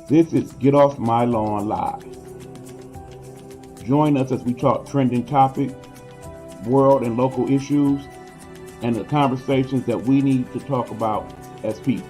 This is Get Off My Lawn Live. Join us as we talk trending topics, world and local issues, and the conversations that we need to talk about as people.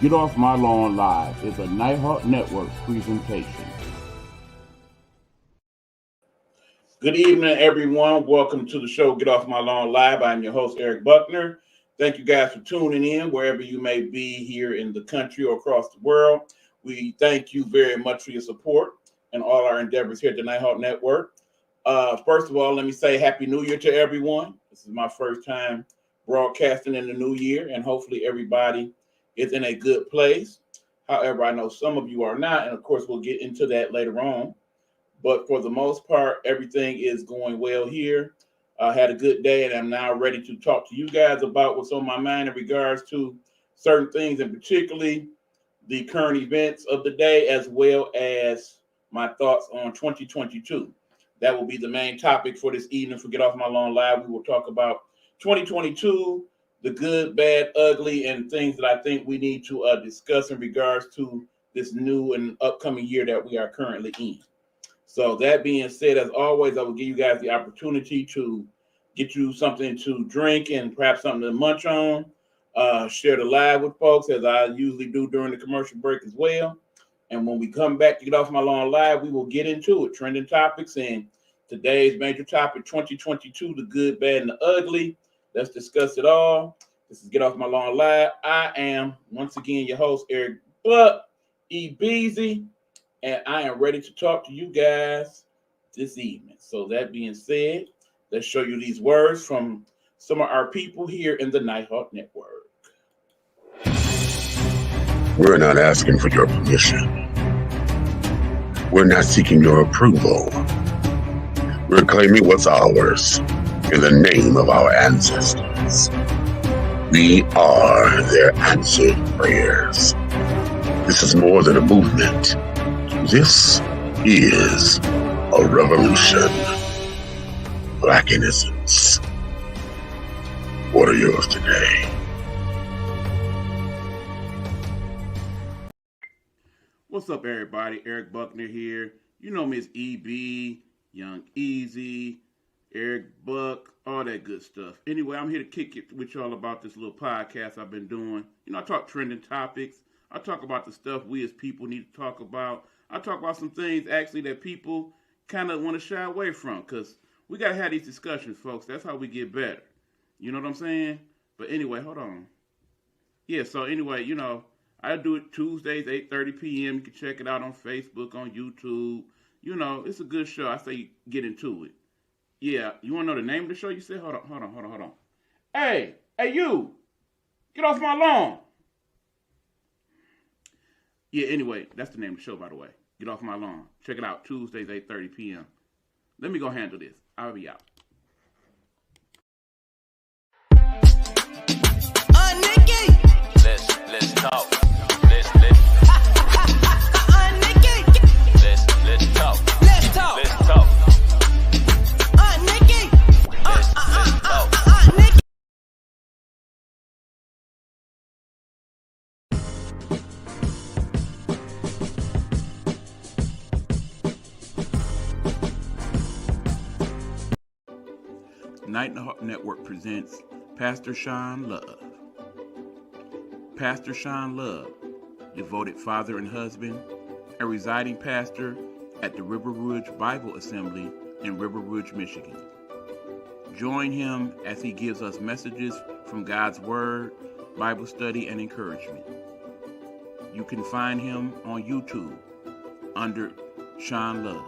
Get Off My Lawn Live is a Nighthawk Network presentation. Good evening, everyone. Welcome to the show, Get Off My Lawn Live. I'm your host, Eric Buckner. Thank you guys for tuning in, wherever you may be here in the country or across the world. We thank you very much for your support and all our endeavors here at the Nighthawk Network. First of all, let me say Happy New Year to everyone. This is my first time broadcasting in the new year, and hopefully everybody is in a good place. However, I know some of you are not, and of course, we'll get into that later on. But for the most part, everything is going well here. I had a good day, and I'm now ready to talk to you guys about what's on my mind in regards to certain things, and particularly the current events of the day, as well as my thoughts on 2022. That will be the main topic for this evening for Get Off My Lawn Live. We will talk about 2022, the good, bad, ugly, and things that I think we need to discuss in regards to this new and upcoming year that we are currently in. So that being said, as always, I will give you guys the opportunity to get you something to drink and perhaps something to munch on. Share the live with folks, as I usually do during the commercial break as well. And when we come back to Get Off My Lawn Live, we will get into it, trending topics, and today's major topic, 2022, the good, bad, and the ugly. Let's discuss it all. This is Get Off My Lawn Live. I am, once again, your host, Eric Buck, E-Beezy, and I am ready to talk to you guys this evening. So that being said, let's show you these words from some of our people here in the Nighthawk Network. We're not asking for your permission. We're not seeking your approval. We're claiming what's ours in the name of our ancestors. We are their answered prayers. This is more than a movement. This is a revolution. Black innocence. What are yours today? What's up, everybody? Eric Buckner here. You know me as EB, Young Easy, Eric Buck, all that good stuff. Anyway, I'm here to kick it with y'all about this little podcast I've been doing. You know, I talk trending topics. I talk about the stuff we as people need to talk about. I talk about some things, actually, that people kind of want to shy away from, because we got to have these discussions, folks. That's how we get better. You know what I'm saying? But anyway, hold on. Yeah, so anyway, you know, I do it Tuesdays, 8:30 p.m. You can check it out on Facebook, on YouTube. You know, it's a good show. I say get into it. Yeah, you want to know the name of the show? You said, hold on. Hey, you, get off my lawn. Yeah, anyway, that's the name of the show, by the way. Get Off My Lawn. Check it out, Tuesdays, 8:30 p.m. Let me go handle this. I'll be out. Nikki. Let's talk. Let's talk. Let's talk. Nikki. Let's talk. Nikki. Nighthawk Network presents Pastor Sean Love. Pastor Sean Love, devoted father and husband, a residing pastor at the River Ridge Bible Assembly in River Ridge, Michigan. Join him as he gives us messages from God's Word, Bible study, and encouragement. You can find him on YouTube under Sean Love.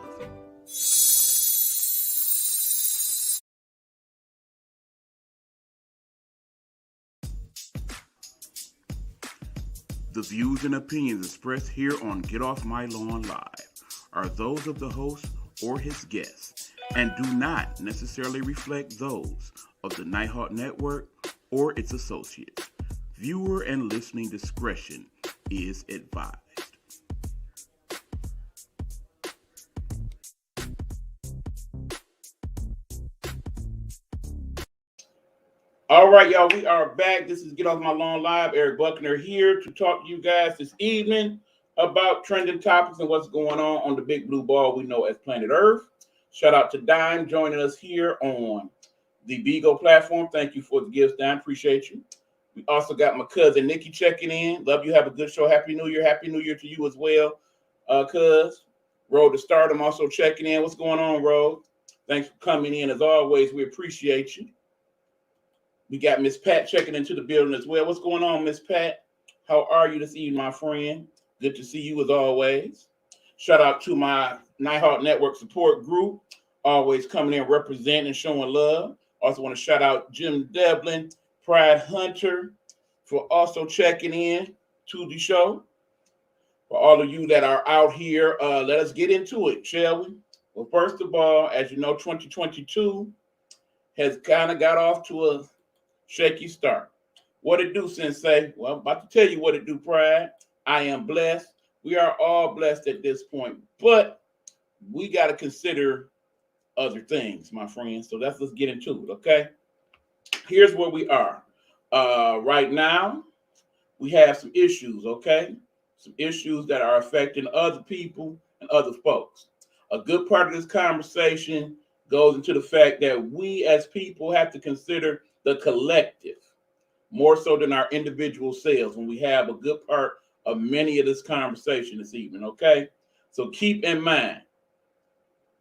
The views and opinions expressed here on Get Off My Lawn Live are those of the host or his guests and do not necessarily reflect those of the Nighthawk Network or its associates. Viewer and listening discretion is advised. All right, y'all, we are back. This is Get Off My Lawn Live. Eric Buckner here to talk to you guys this evening about trending topics and what's going on the big blue ball we know as planet Earth. Shout out to Dime joining us here on the Beagle platform. Thank you for the gifts, Dime. Appreciate you. We also got my cousin Nikki checking in. Love you. Have a good show. Happy New Year. Happy New Year to you as well, cuz. Road to Stardom also checking in. What's going on, Road? Thanks for coming in. As always, we appreciate you. We got Miss Pat checking into the building as well. What's going on, Miss Pat? How are you this evening, my friend? Good to see you as always. Shout out to my Nighthawk Network support group, always coming in representing and showing love. Also want to shout out Jim Devlin, Pride Hunter, for also checking in to the show. For all of you that are out here, let us get into it, shall we? Well, first of all, as you know, 2022 has kind of got off to a shaky start. What it do, Sensei? Well, I'm about to tell you what it do, Pride. I am blessed. We are all blessed at this point, but we got to consider other things, my friends. So let's get into it, okay? Here's where we are. Right now, we have some issues, okay? Some issues that are affecting other people and other folks. A good part of this conversation goes into the fact that we as people have to consider the collective more so than our individual selves when we have a good part of many of this conversation this evening, okay? So keep in mind,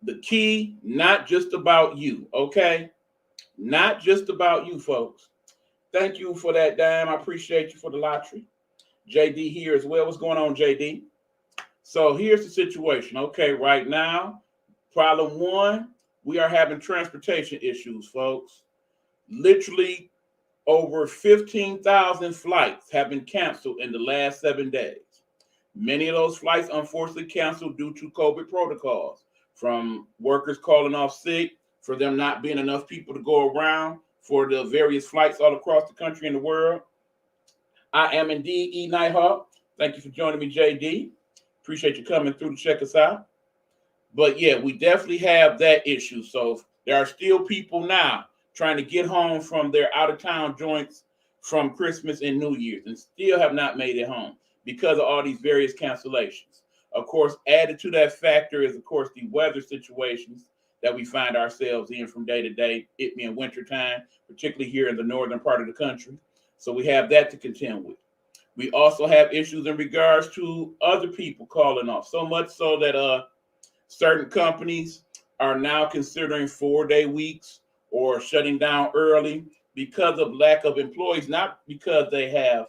the key, not just about you, okay? Not just about you, folks. Thank you for that, Dime. I appreciate you for the lottery. JD here as well. What's going on, JD? So here's the situation, okay? Right now, problem one, we are having transportation issues, folks. Literally over 15,000 flights have been canceled in the last 7 days. Many of those flights, unfortunately, canceled due to COVID protocols, from workers calling off sick, for them not being enough people to go around for the various flights all across the country and the world. I am indeed E. Nighthawk. Thank you for joining me, JD. Appreciate you coming through to check us out. But yeah, we definitely have that issue. So there are still people now trying to get home from their out-of-town joints from Christmas and New Year's and still have not made it home because of all these various cancellations. Of course, added to that factor is, of course, the weather situations that we find ourselves in from day to day, it being wintertime, particularly here in the northern part of the country. So we have that to contend with. We also have issues in regards to other people calling off, so much so that certain companies are now considering 4-day weeks or shutting down early because of lack of employees, not because they have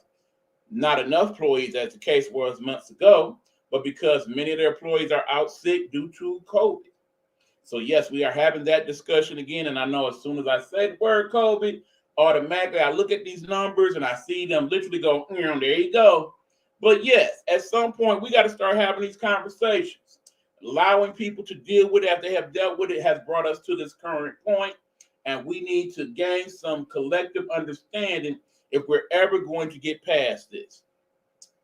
not enough employees, as the case was months ago, but because many of their employees are out sick due to COVID. So yes, we are having that discussion again. And I know as soon as I say the word COVID, automatically I look at these numbers and I see them literally go, there you go. But yes, at some point we got to start having these conversations. Allowing people to deal with it after they have dealt with it has brought us to this current point. And we need to gain some collective understanding if we're ever going to get past this.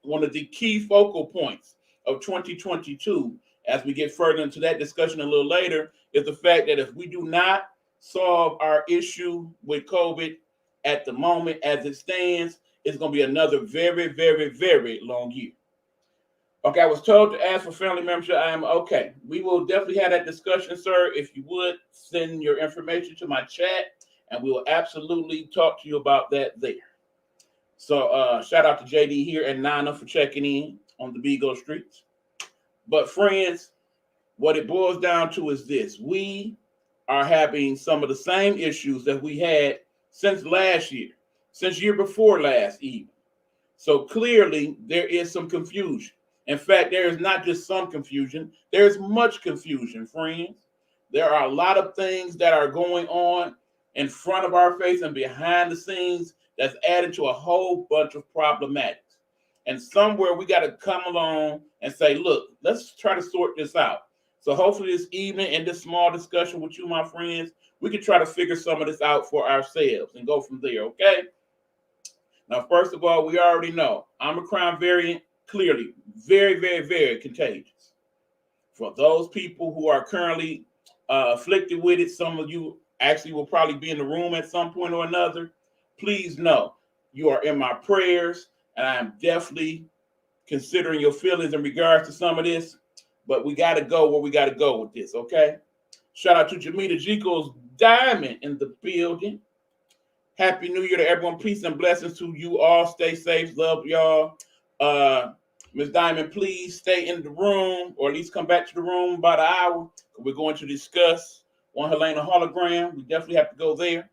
One of the key focal points of 2022, as we get further into that discussion a little later, is the fact that if we do not solve our issue with COVID at the moment as it stands, it's going to be another very, very, very long year. Okay, I was told to ask for family membership. I am okay. We will definitely have that discussion, sir. If you would, send your information to my chat, and we will absolutely talk to you about that there. So shout out to JD here and Nana for checking in on the Beagle Streets. But friends, what it boils down to is this. We are having some of the same issues that we had since last year, since year before last even. So clearly there is some confusion. In fact, there is not just some confusion. There's much confusion, friends. There are a lot of things that are going on in front of our face and behind the scenes that's added to a whole bunch of problematics. And somewhere we got to come along and say, look, let's try to sort this out. So hopefully this evening in this small discussion with you, my friends, we can try to figure some of this out for ourselves and go from there, okay? Now, first of all, we already know Omicron variant, clearly very, very, very contagious. For those people who are currently afflicted with it, some of you actually will probably be in the room at some point or another. Please know you are in my prayers, and I am definitely considering your feelings in regards to some of this. But we got to go where we got to go with this, okay? Shout out to Jamita Jico's Diamond in the building. Happy New Year to everyone. Peace and blessings to you all. Stay safe. Love y'all. Ms. Diamond, please stay in the room, or at least come back to the room about an hour. We're going to discuss one Helena hologram. We definitely have to go there.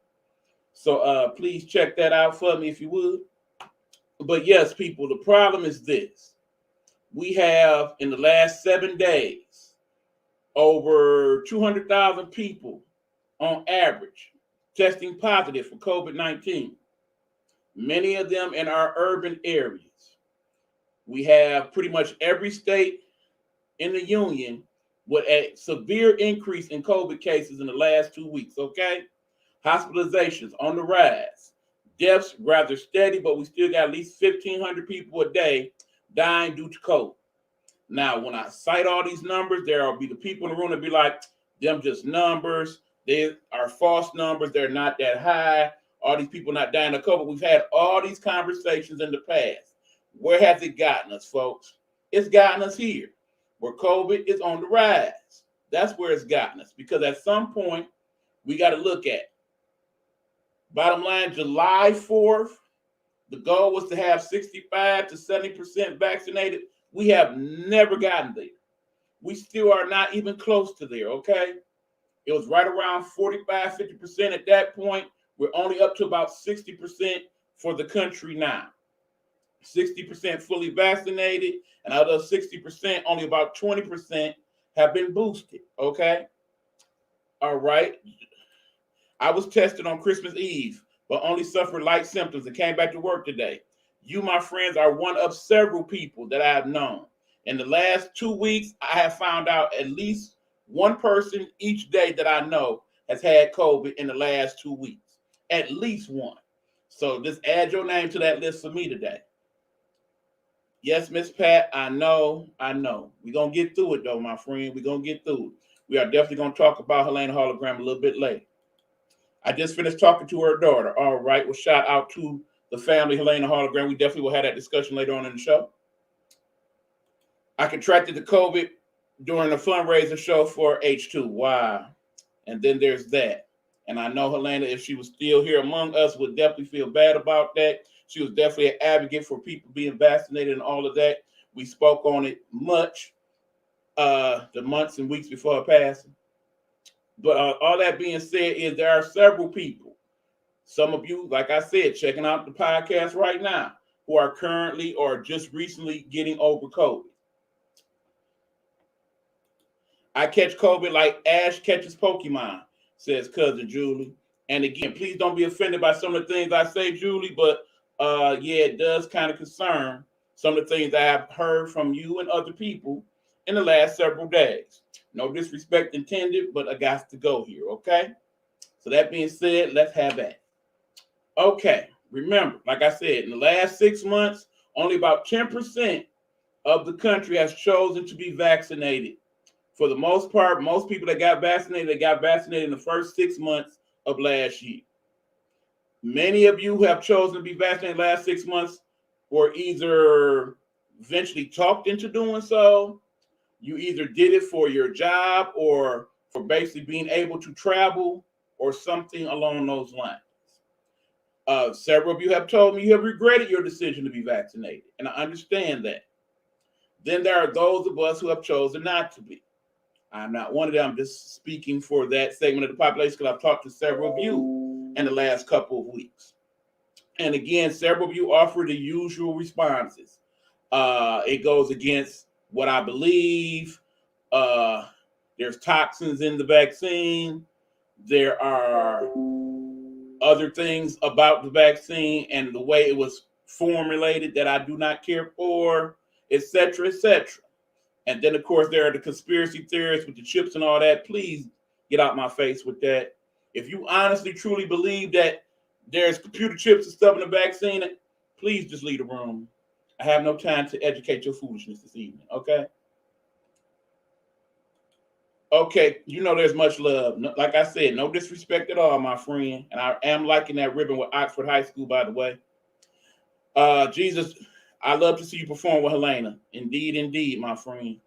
So please check that out for me if you would. But yes, people, the problem is this. We have, in the last 7 days, over 200,000 people on average testing positive for COVID-19. Many of them in our urban areas. We have pretty much every state in the union with a severe increase in COVID cases in the last 2 weeks, okay? Hospitalizations on the rise. Deaths rather steady, but we still got at least 1,500 people a day dying due to COVID. Now, when I cite all these numbers, there will be the people in the room that be like, them just numbers. They are false numbers. They're not that high. All these people not dying of COVID. We've had all these conversations in the past. Where has it gotten us, folks? It's gotten us here, where COVID is on the rise. That's where it's gotten us, because at some point, we got to look at it. Bottom line, July 4th, the goal was to have 65 to 70% vaccinated. We have never gotten there. We still are not even close to there, okay? It was right around 45, 50% at that point. We're only up to about 60% for the country now. 60% fully vaccinated, and out of 60%, only about 20% have been boosted, okay? All right. I was tested on Christmas Eve, but only suffered light symptoms and came back to work today. You, my friends, are one of several people that I have known. In the last 2 weeks, I have found out at least one person each day that I know has had COVID in the last 2 weeks. At least one. So just add your name to that list for me today. Yes, Miss Pat, I know. We're going to get through it, though, my friend. We're going to get through it. We are definitely going to talk about Helena hologram a little bit later. I just finished talking to her daughter. All right. Well, shout out to the family, Helena hologram. We definitely will have that discussion later on in the show. I contracted the COVID during a fundraiser show for H2. Wow. And then there's that. And I know Helena, if she was still here among us, would definitely feel bad about that. She was definitely an advocate for people being vaccinated and all of that. We spoke on it much the months and weeks before her passing. But all that being said is there are several people, some of you, like I said, checking out the podcast right now, who are currently or just recently getting over COVID. I catch COVID like Ash catches Pokemon, says cousin Julie. And again, please don't be offended by some of the things I say, Julie, but yeah, it does kind of concern some of the things I have heard from you and other people in the last several days. No disrespect intended, but I got to go here, okay? So that being said, let's have that. Okay, remember, like I said, in the last 6 months, only about 10% of the country has chosen to be vaccinated. For the most part, most people that got vaccinated in the first 6 months of last year. Many of you who have chosen to be vaccinated the last 6 months were either eventually talked into doing so, you either did it for your job or for basically being able to travel or something along those lines. Several of you have told me you have regretted your decision to be vaccinated, and I understand that. Then there are those of us who have chosen not to be. I'm not one of them. I'm just speaking for that segment of the population because I've talked to several of you in the last couple of weeks. And again, several of you offer the usual responses. It goes against what I believe. There's toxins in the vaccine. There are other things about the vaccine and the way it was formulated that I do not care for, etc., etc. And then, of course, there are the conspiracy theorists with the chips and all that. Please get out my face with that. If you honestly, truly believe that there's computer chips and stuff in the vaccine, please just leave the room. I have no time to educate your foolishness this evening, okay? Okay, you know there's much love. Like I said, no disrespect at all, my friend. And I am liking that ribbon with Oxford High School, by the way. Jesus, I love to see you perform with Helena. Indeed, indeed, my friend.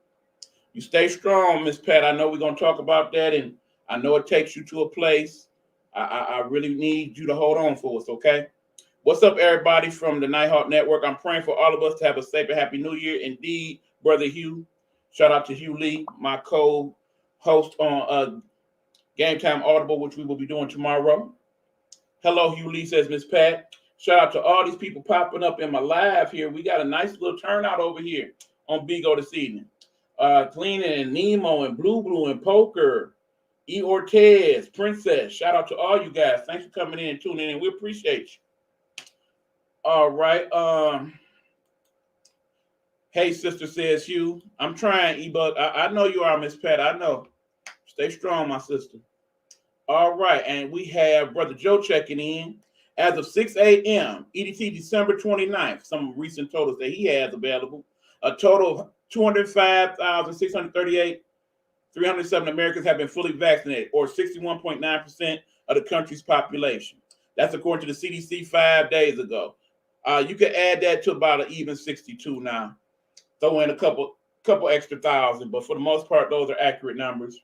You stay strong, Miss Pat. I know we're going to talk about that, and I know it takes you to a place. I really need you to hold on for us, okay? What's up, everybody from the Nighthawk Network? I'm praying for all of us to have a safe and happy new year. Indeed, Brother Hugh. Shout out to Hugh Lee, my co-host on Game Time Audible, which we will be doing tomorrow. Hello, Hugh Lee, says Miss Pat. Shout out to all these people popping up in my live here. We got a nice little turnout over here on Bigo this evening. Cleaning and Nemo and Blue and Poker, E. Ortez, Princess. Shout out to all you guys. Thanks for coming in and tuning in. We appreciate you. All right. Hey, sister, says Hugh. I'm trying, E-Bug. I know you are, Miss Pat. I know. Stay strong, my sister. All right. And we have Brother Joe checking in. As of 6 a.m., EDT December 29th, some recent totals that he has available, a total of 205,638, 307 Americans have been fully vaccinated, or 61.9% of the country's population. That's according to the CDC 5 days ago. You can add that to about an even 62 now. Throw in a couple extra thousand, but for the most part, those are accurate numbers.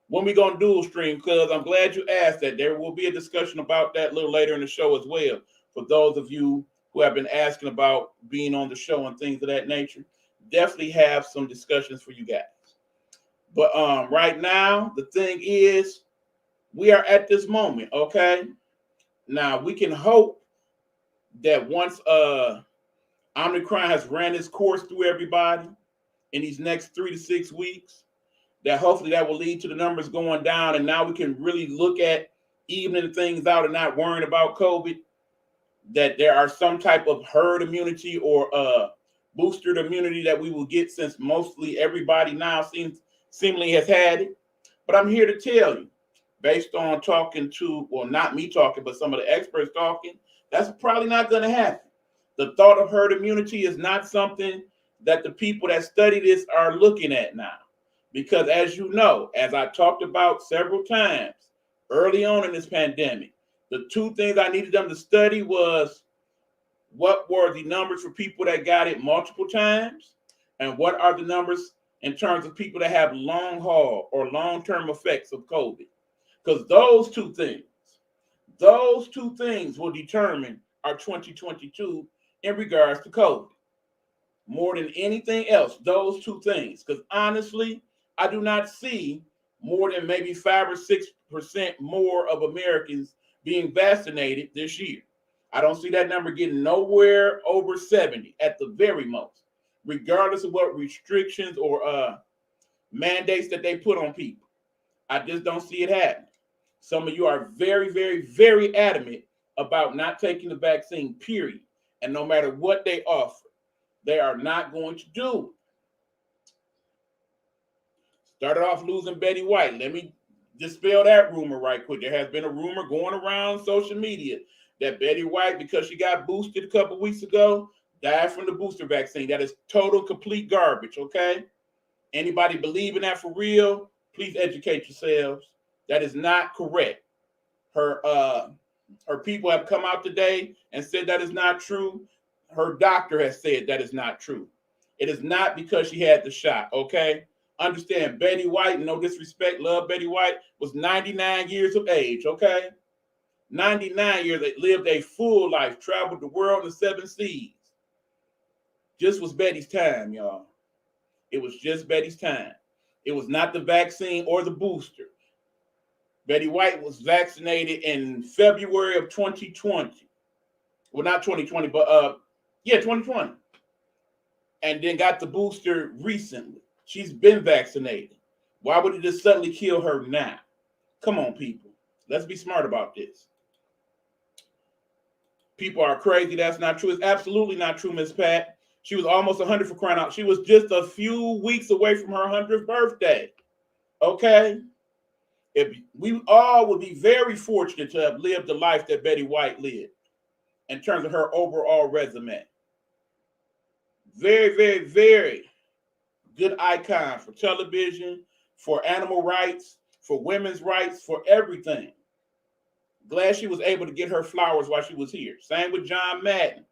When we going to dual stream, because I'm glad you asked that. There will be a discussion about that a little later in the show as well. For those of you who have been asking about being on the show and things of that nature, definitely have some discussions for you guys. But right now, the thing is, we are at this moment, okay? Now, we can hope that once Omicron has ran its course through everybody in these next 3 to 6 weeks, that hopefully that will lead to the numbers going down, and now we can really look at evening things out and not worrying about COVID, that there are some type of herd immunity or boosted immunity that we will get, since mostly everybody now seemingly has had it. But I'm here to tell you, based on talking to, well, not me talking, but some of the experts talking, that's probably not going to happen. The thought of herd immunity is not something that the people that study this are looking at now. Because as you know, as I talked about several times early on in this pandemic, the two things I needed them to study was what were the numbers for people that got it multiple times, and what are the numbers in terms of people that have long haul or long-term effects of COVID. Because those two things will determine our 2022 in regards to COVID. More than anything else, those two things. Because honestly, I do not see more than maybe 5 or 6% more of Americans being vaccinated this year. I don't see that number getting nowhere over 70 at the very most, regardless of what restrictions or mandates that they put on people. I just don't see it happening. Some of you are very, very, very adamant about not taking the vaccine, period. And no matter what they offer, they are not going to do it. Started off losing Betty White. Let me dispel that rumor right quick. There has been a rumor going around social media that Betty White, because she got boosted a couple weeks ago, died from the booster vaccine. That is total, complete garbage, okay? Anybody believe in that for real, please educate yourselves. That is not correct. Her people have come out today and said that is not true. Her doctor has said that is not true. It is not because she had the shot, okay? Understand, Betty White, no disrespect, love Betty White, was 99 years of age, okay? 99 years, they lived a full life, traveled the world in the 7 seas. Just was Betty's time, y'all. It was just Betty's time. It was not the vaccine or the booster. Betty White was vaccinated in February of 2020. Well, not 2020, but 2020. And then got the booster recently. She's been vaccinated. Why would it just suddenly kill her now? Come on, people. Let's be smart about this. People are crazy. That's not true. It's absolutely not true, Miss Pat. She was almost 100 for crying out. She was just a few weeks away from her 100th birthday. Okay? If we all would be very fortunate to have lived the life that Betty White lived in terms of her overall resume. Very, very, very good icon for television, for animal rights, for women's rights, for everything. Glad she was able to get her flowers while she was here. Same with John Madden.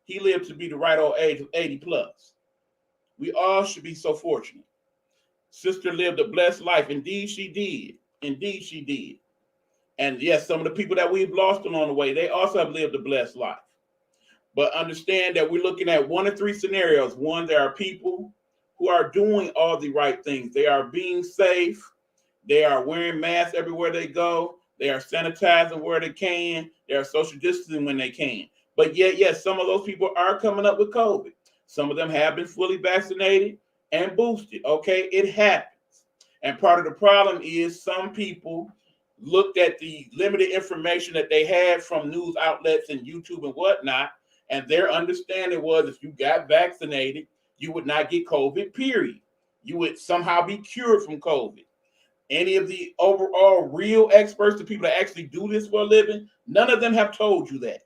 He lived to be the right old age of 80 plus. We all should be so fortunate. Sister lived a blessed life. Indeed, she did. Indeed, she did. And yes, some of the people that we've lost along the way, they also have lived a blessed life. But understand that we're looking at one of three scenarios. One, there are people who are doing all the right things. They are being safe. They are wearing masks everywhere they go. They are sanitizing where they can. They are social distancing when they can. But yet, yes, some of those people are coming up with COVID. Some of them have been fully vaccinated and boosted. Okay, it happens. And part of the problem is some people looked at the limited information that they had from news outlets and YouTube and whatnot, and their understanding was if you got vaccinated, you would not get COVID, period. You would somehow be cured from COVID. Any of the overall real experts, the people that actually do this for a living, none of them have told you that.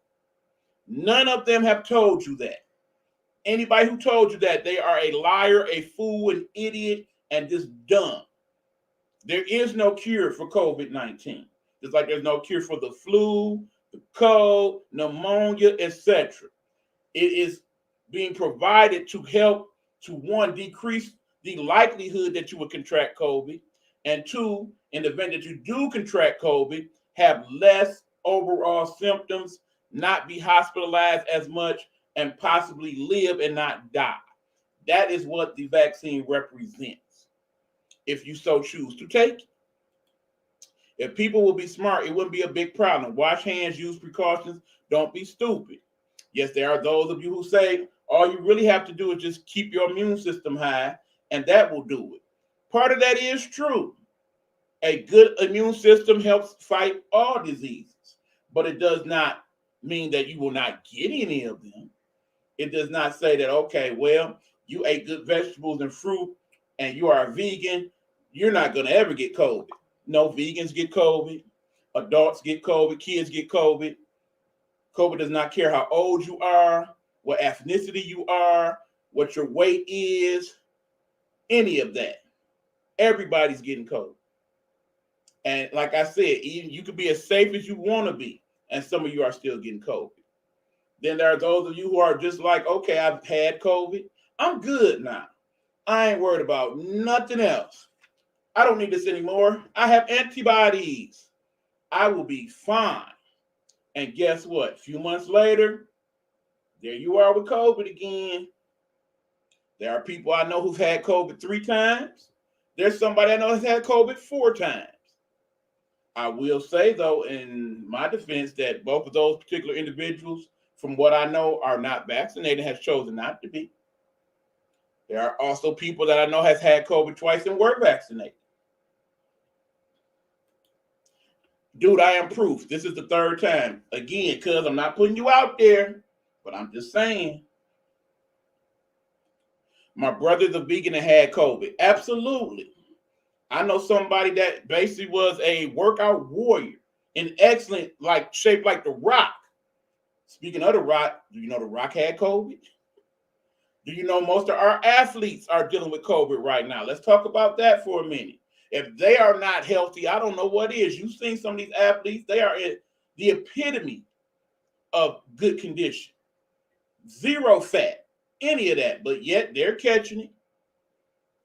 None of them have told you that. Anybody who told you that, they are a liar, a fool, an idiot, and just dumb. There is no cure for COVID-19. Just like there's no cure for the flu, the cold, pneumonia, etc. It is being provided to help to, one, decrease the likelihood that you would contract COVID, and two, in the event that you do contract COVID, have less overall symptoms, not be hospitalized as much, and possibly live and not die. That is what the vaccine represents, if you so choose to take it. If people will be smart, it wouldn't be a big problem. Wash hands, use precautions, don't be stupid. Yes, there are those of you who say all you really have to do is just keep your immune system high, and that will do it. Part of that is true. A good immune system helps fight all diseases, but it does not mean that you will not get any of them. It does not say that, okay, well, you ate good vegetables and fruit and you are a vegan, you're not going to ever get COVID. No, vegans get COVID, adults get COVID, kids get COVID. COVID does not care how old you are, what ethnicity you are, what your weight is, any of that. Everybody's getting COVID. And like I said, even you could be as safe as you want to be, and some of you are still getting COVID. Then there are those of you who are just like, okay, I've had COVID. I'm good now. I ain't worried about nothing else. I don't need this anymore. I have antibodies. I will be fine. And guess what? A few months later, there you are with COVID again. There are people I know who've had COVID 3 times. There's somebody I know has had COVID 4 times. I will say, though, in my defense, that both of those particular individuals, from what I know, are not vaccinated, has chosen not to be. There are also people that I know has had COVID twice and were vaccinated. Dude, I am proof. This is the 3rd time. Again, because I'm not putting you out there, but I'm just saying. My brother's a vegan and had COVID. Absolutely. I know somebody that basically was a workout warrior in excellent shape like The Rock. Speaking of The Rock, do you know The Rock had COVID? Do you know most of our athletes are dealing with COVID right now? Let's talk about that for a minute. If they are not healthy, I don't know what is. You've seen some of these athletes, they are in the epitome of good condition. 0 fat, any of that, but yet they're catching it.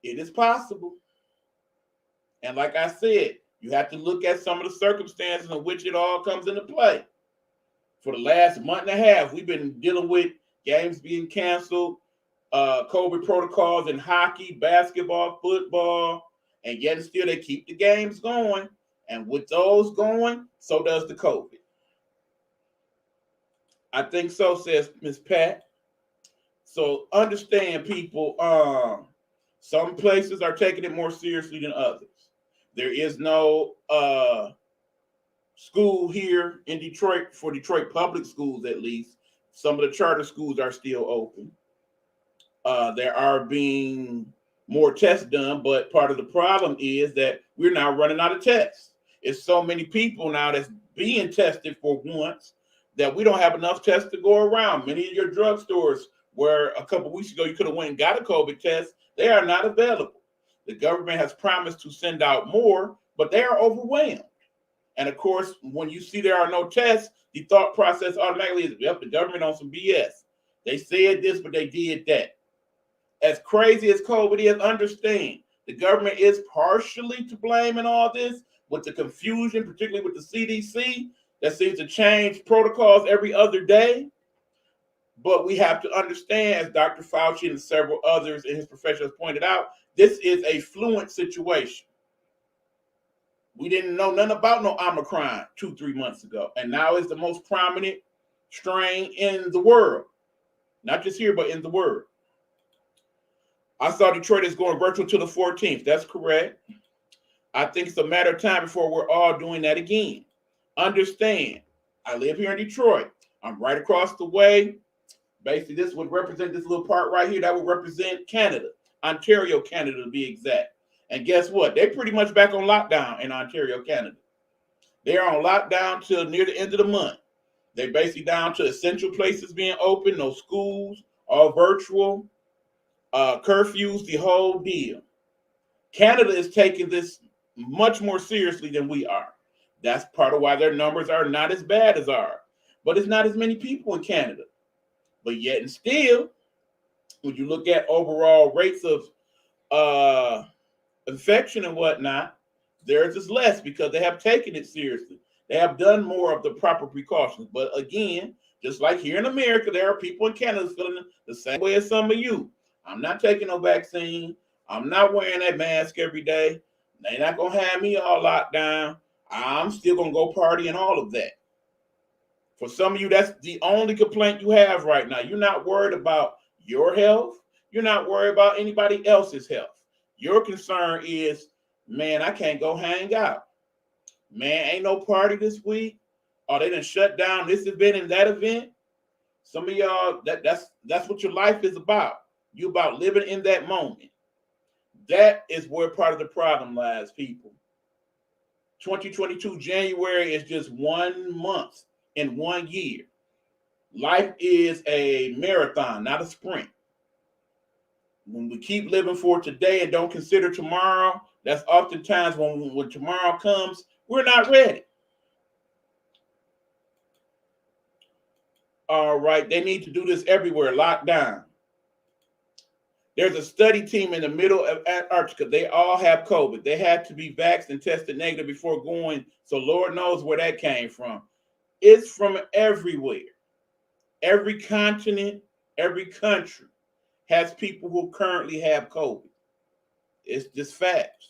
It is possible. And like I said, you have to look at some of the circumstances in which it all comes into play. For the last month and a half, we've been dealing with games being canceled, COVID protocols in hockey, basketball, football, and yet still they keep the games going. And with those going, so does the COVID. I think so, says Ms. Pat. So understand, people, some places are taking it more seriously than others. There is no school here in Detroit, for Detroit public schools at least. Some of the charter schools are still open. There are being more tests done, but part of the problem is that we're now running out of tests. It's so many people now that's being tested for once that we don't have enough tests to go around. Many of your drugstores, where a couple weeks ago you could have went and got a COVID test, they are not available. The government has promised to send out more, but they are overwhelmed. And of course, when you see there are no tests, the thought process automatically is, yep, the government on some BS. They said this, but they did that. As crazy as COVID is, understand the government is partially to blame in all this with the confusion, particularly with the CDC that seems to change protocols every other day. But we have to understand, as Dr. Fauci and several others in his profession has pointed out, this is a fluent situation. We didn't know nothing about no Omicron 2-3 months ago. And now it's the most prominent strain in the world. Not just here, but in the world. I saw Detroit is going virtual to the 14th. That's correct. I think it's a matter of time before we're all doing that again. Understand, I live here in Detroit. I'm right across the way. Basically, this would represent this little part right here that would represent Canada, Ontario, Canada to be exact. And guess what? They're pretty much back on lockdown in Ontario, Canada. They're on lockdown till near the end of the month. They're basically down to essential places being open, no schools, all virtual, curfews, the whole deal. Canada is taking this much more seriously than we are. That's part of why their numbers are not as bad as ours. But it's not as many people in Canada. But yet and still, when you look at overall rates of infection and whatnot, theirs is less because they have taken it seriously. They have done more of the proper precautions. But again, just like here in America, there are people in Canada feeling the same way as some of you. I'm not taking no vaccine. I'm not wearing that mask every day. They're not going to have me all locked down. I'm still going to go party and all of that. For some of you, that's the only complaint you have right now. You're not worried about your health. You're not worried about anybody else's health. Your concern is, man, I can't go hang out. Man, ain't no party this week. Oh, they done shut down this event and that event. Some of y'all, that's what your life is about. You about living in that moment. That is where part of the problem lies, people. 2022 January is just 1 month in 1 year. Life is a marathon, not a sprint. When we keep living for today and don't consider tomorrow, that's oftentimes when tomorrow comes, we're not ready. All right, they need to do this everywhere, lockdown. There's a study team in the middle of Antarctica. They all have COVID. They had to be vaxxed and tested negative before going. So Lord knows where that came from. It's from everywhere. Every continent, every country has people who currently have COVID. It's just facts.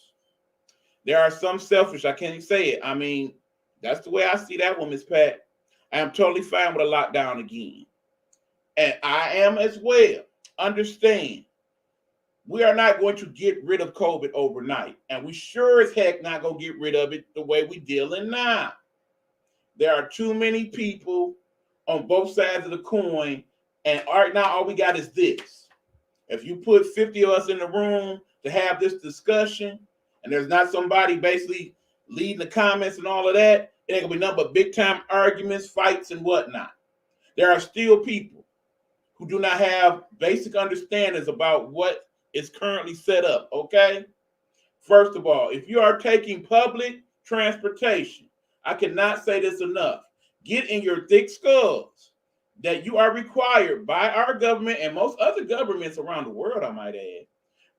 There are some selfish, I can't say it. I mean, that's the way I see that one, Ms. Pat. I am totally fine with a lockdown again. And I am as well. Understand, we are not going to get rid of COVID overnight. And we sure as heck not going to get rid of it the way we dealing now. There are too many people on both sides of the coin. And right now, all we got is this. If you put 50 of us in the room to have this discussion, and there's not somebody basically leading the comments and all of that, it ain't gonna be nothing but big time arguments, fights, and whatnot. There are still people who do not have basic understandings about what is currently set up, okay? First of all, if you are taking public transportation, I cannot say this enough. Get in your thick skulls that you are required by our government and most other governments around the world, I might add,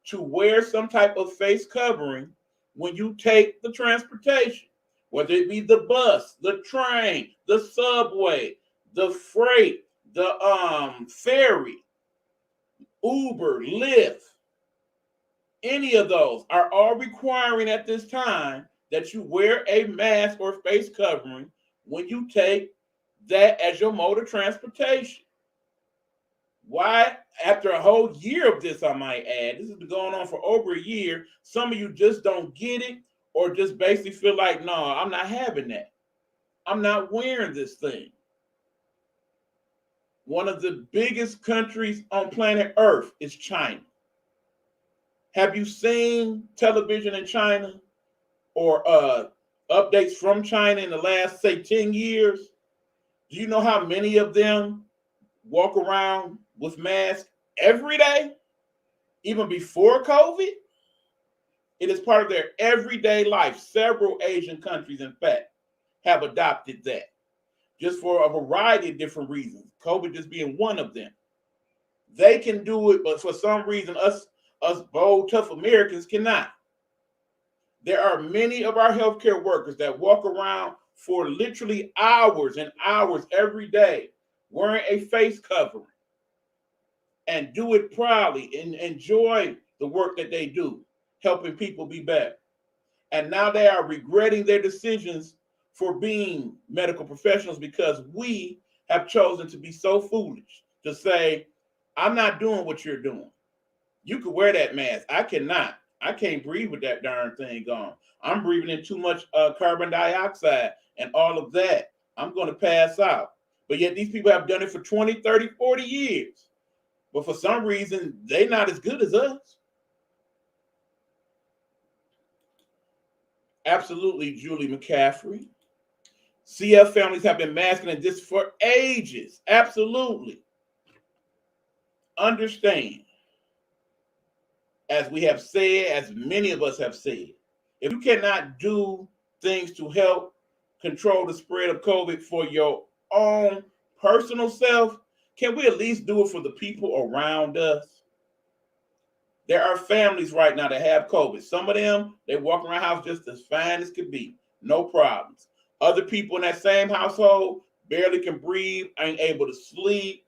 to wear some type of face covering when you take the transportation, whether it be the bus, the train, the subway, the freight, the ferry, Uber, Lyft. Any of those are all requiring at this time that you wear a mask or face covering when you take that as your mode of transportation. Why? After a whole year of this, I might add, this has been going on for over a year. Some of you just don't get it or just basically feel like, no, I'm not having that. I'm not wearing this thing. one of the biggest countries on planet Earth is China. Have you seen television in China or updates from China in the last, say, 10 years? Do you know how many of them walk around with masks every day, even before COVID? It is part of their everyday life. Several Asian countries, in fact, have adopted that just for a variety of different reasons, COVID just being one of them. They can do it, but for some reason, us bold, tough Americans cannot. There are many of our healthcare workers that walk around for literally hours and hours every day wearing a face covering and do it proudly and enjoy the work that they do, helping people be better. And now they are regretting their decisions for being medical professionals because we have chosen to be so foolish to say, I'm not doing what you're doing. You could wear that mask. I cannot. I can't breathe with that darn thing on. I'm breathing in too much carbon dioxide and all of that. I'm going to pass out. But yet these people have done it for 20, 30, 40 years. But for some reason, they're not as good as us. Absolutely, Julie McCaffrey. CF families have been masking this for ages. Absolutely. Understand, as we have said, as many of us have said, if you cannot do things to help control the spread of COVID for your own personal self, can we at least do it for the people around us? There are families right now that have COVID. Some of them, they walk around the house just as fine as could be. No problems. Other people in that same household barely can breathe, ain't able to sleep,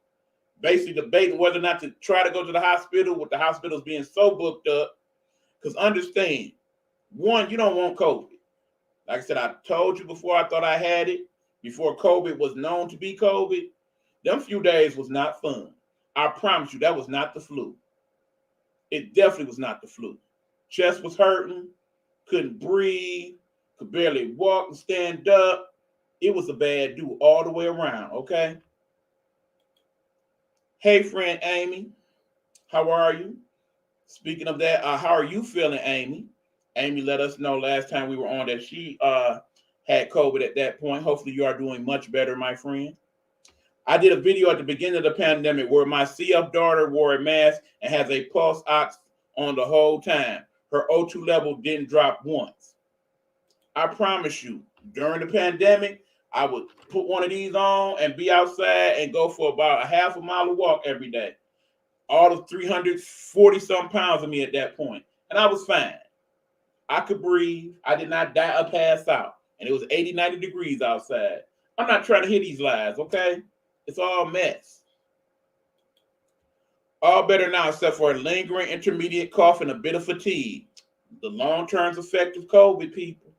basically debating whether or not to try to go to the hospital with the hospitals being so booked up. Because understand, one, you don't want COVID. Like I said, I told you before I thought I had it, before COVID was known to be COVID, them few days was not fun. I promise you, that was not the flu. It definitely was not the flu. Chest was hurting, couldn't breathe, could barely walk and stand up. It was a bad do all the way around, okay? Hey, friend Amy, how are you? Speaking of that, how are you feeling, Amy? Amy let us know last time we were on that she had COVID at that point. Hopefully you are doing much better, my friend. I did a video at the beginning of the pandemic where my CF daughter wore a mask and has a pulse ox on the whole time. Her O2 level didn't drop once. I promise you, during the pandemic, I would put one of these on and be outside and go for about a half a mile of walk every day. All of 340 some pounds of me at that point. And I was fine. I could breathe. I did not die or pass out. And it was 80, 90 degrees outside. I'm not trying to hear these lies, okay? It's all mess. All better now except for a lingering intermediate cough and a bit of fatigue. The long-term effect of COVID, people.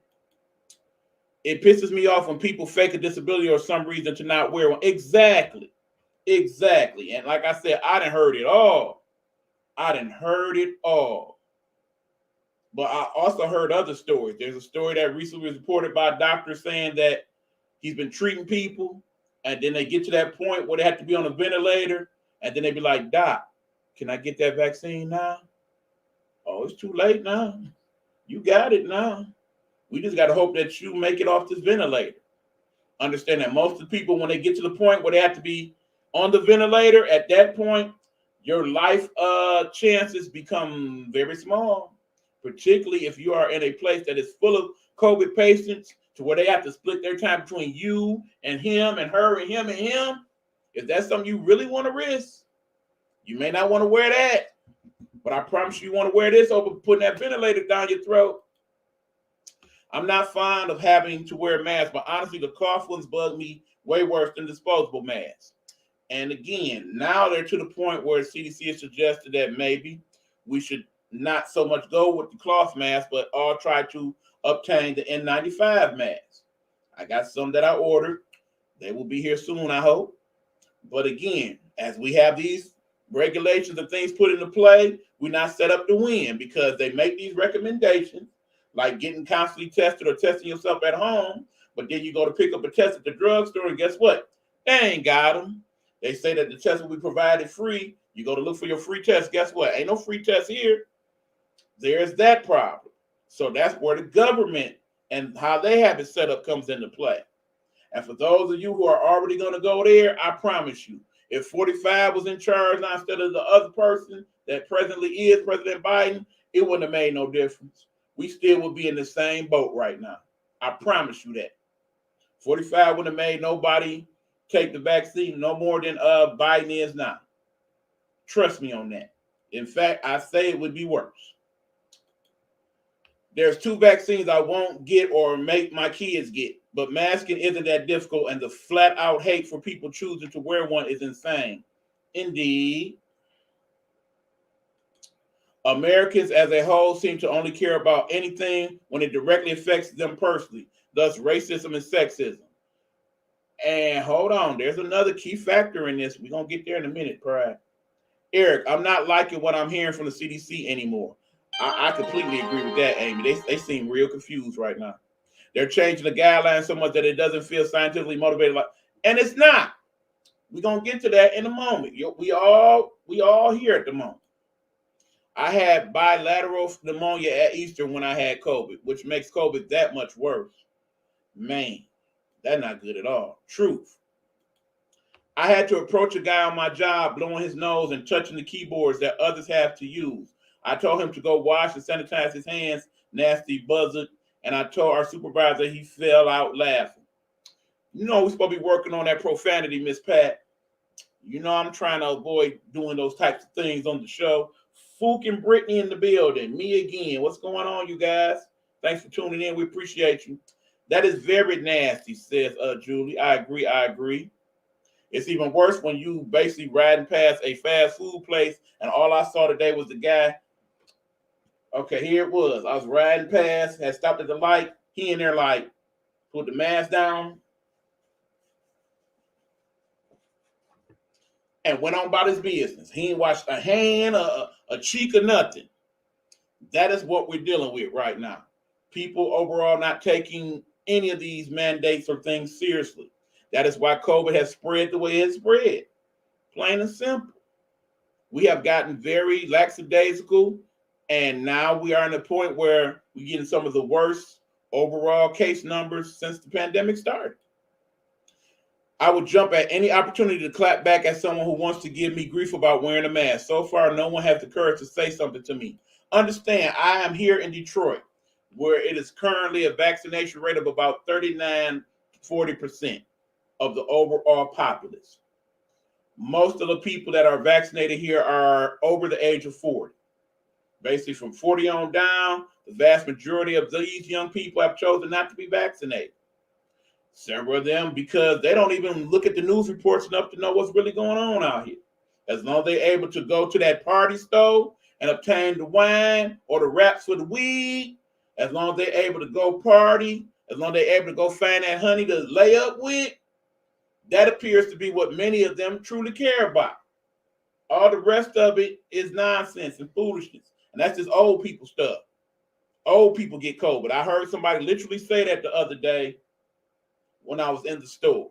It pisses me off when people fake a disability or some reason to not wear one. Exactly. And like I said, I done heard it all. But I also heard other stories. There's a story that recently was reported by a doctor saying that he's been treating people, and then they get to that point where they have to be on a ventilator, and then they be like, Doc, can I get that vaccine now? Oh, it's too late now. You got it now. We just got to hope that you make it off this ventilator. Understand that most of the people, when they get to the point where they have to be on the ventilator, at that point, your life chances become very small, particularly if you are in a place that is full of COVID patients to where they have to split their time between you and him and her and him and him. If that's something you really want to risk, you may not want to wear that, but I promise you want to wear this over putting that ventilator down your throat. I'm not fond of having to wear a mask, but honestly, the cough ones bug me way worse than disposable masks. And again, now they're to the point where CDC has suggested that maybe we should not so much go with the cloth mask, but all try to obtain the N95 mask. I got some that I ordered. They will be here soon, I hope. But again, as we have these regulations and things put into play, we're not set up to win because they make these recommendations, like getting constantly tested or testing yourself at home, but then you go to pick up a test at the drugstore, and guess what? They ain't got them. They say that the test will be provided free. You go to look for your free test. Guess what? Ain't no free test here. There's that problem. So that's where the government and how they have it set up comes into play. And for those of you who are already going to go there, I promise you, if 45 was in charge now instead of the other person that presently is President Biden, it wouldn't have made no difference. We still would be in the same boat right now. I promise you that. 45 wouldn't have made nobody take the vaccine no more than Biden is now. Trust me on that. In fact, I say it would be worse. There's 2 vaccines I won't get or make my kids get, but masking isn't that difficult, and the flat out hate for people choosing to wear one is insane. Indeed. Americans as a whole seem to only care about anything when it directly affects them personally, thus racism and sexism. And hold on, there's another key factor in this. We're going to get there in a minute, Pride. Eric, I'm not liking what I'm hearing from the CDC anymore. I completely agree with that, Amy. They seem real confused right now. They're changing the guidelines so much that it doesn't feel scientifically motivated, and it's not. We're gonna get to that in a moment. We all here at the moment. I had bilateral pneumonia at Easter when I had COVID, which makes COVID that much worse. Man, that's not good at all. Truth. I had to approach a guy on my job blowing his nose and touching the keyboards that others have to use. I told him to go wash and sanitize his hands, nasty buzzard, and I told our supervisor he fell out laughing. You know we're supposed to be working on that profanity, Miss Pat. You know I'm trying to avoid doing those types of things on the show. Fook and Brittany in the building. Me again. What's going on, you guys? Thanks for tuning in. We appreciate you. That is very nasty, says Julie. I agree. It's even worse when you basically riding past a fast food place and all I saw today was the guy. Okay, here it was. I was riding past, had stopped at the light. He in there like, put the mask down and went on about his business. He ain't washed a hand, a cheek, or nothing. That is what we're dealing with right now. People overall not taking any of these mandates or things seriously. That is why COVID has spread the way it's spread. Plain and simple. We have gotten very lackadaisical, and now we are in a point where we're getting some of the worst overall case numbers since the pandemic started. I would jump at any opportunity to clap back at someone who wants to give me grief about wearing a mask. So far, no one has the courage to say something to me. Understand, I am here in Detroit, where it is currently a vaccination rate of about 39-40% of the overall populace. Most of the people that are vaccinated here are over the age of 40. Basically, from 40 on down, the vast majority of these young people have chosen not to be vaccinated. Several of them because they don't even look at the news reports enough to know what's really going on out here. As long as they're able to go to that party store and obtain the wine or the wraps for the weed, as long as they're able to go party, as long as they're able to go find that honey to lay up with, that appears to be what many of them truly care about. All the rest of it is nonsense and foolishness. And that's just old people stuff. Old people get COVID. I heard somebody literally say that the other day when I was in the store.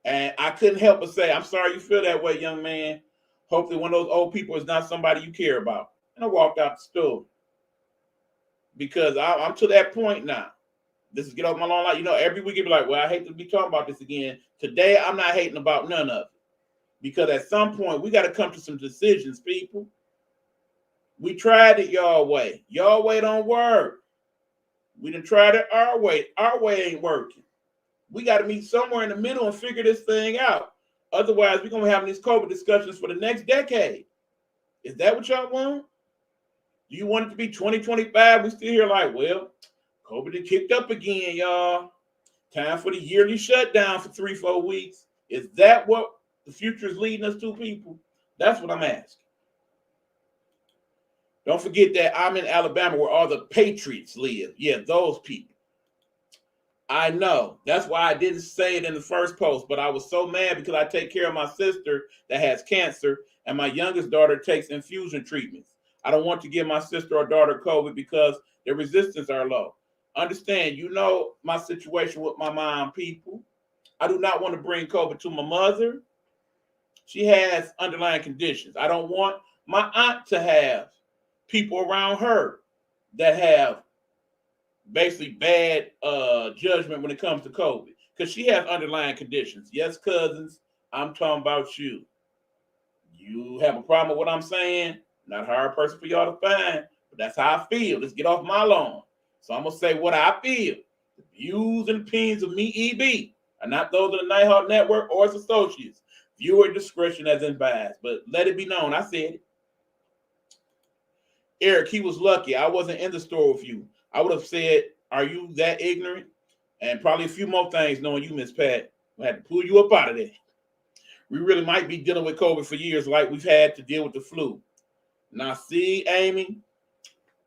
And I couldn't help but say, I'm sorry you feel that way, young man. Hopefully one of those old people is not somebody you care about. And I walked out the store. Because I'm to that point now. This is get off my lawn line. You know, every week it'd be like, well, I hate to be talking about this again. Today, I'm not hating about none of it. Because at some point, we got to come to some decisions, people. We tried it y'all way. Y'all way don't work. We done tried it our way. Our way ain't working. We got to meet somewhere in the middle and figure this thing out. Otherwise, we're going to be having these COVID discussions for the next decade. Is that what y'all want? Do you want it to be 2025? We still here like, well, COVID had kicked up again, y'all. Time for the yearly shutdown for 3-4 weeks. Is that what the future is leading us to, people? That's what I'm asking. Don't forget that I'm in Alabama where all the patriots live. Yeah, those people. I know. That's why I didn't say it in the first post, but I was so mad because I take care of my sister that has cancer and my youngest daughter takes infusion treatments. I don't want to give my sister or daughter COVID because their resistance are low. Understand, you know my situation with my mom, people. I do not want to bring COVID to my mother. She has underlying conditions. I don't want my aunt to have people around her that have basically bad judgment when it comes to COVID because she has underlying conditions. Yes, cousins, I'm talking about you. You have a problem with what I'm saying? Not a hard person for y'all to find, but that's how I feel. Let's get off my lawn. So I'm gonna say what I feel. The views and opinions of me, EB, are not those of the Nighthawk Network or its associates. Viewer discretion as advised. But let it be known, I said it. Eric, he was lucky. I wasn't in the store with you. I would have said, "Are you that ignorant?" And probably a few more things, knowing you, Miss Pat. I had to pull you up out of there. We really might be dealing with COVID for years, like we've had to deal with the flu. Now, see, Amy,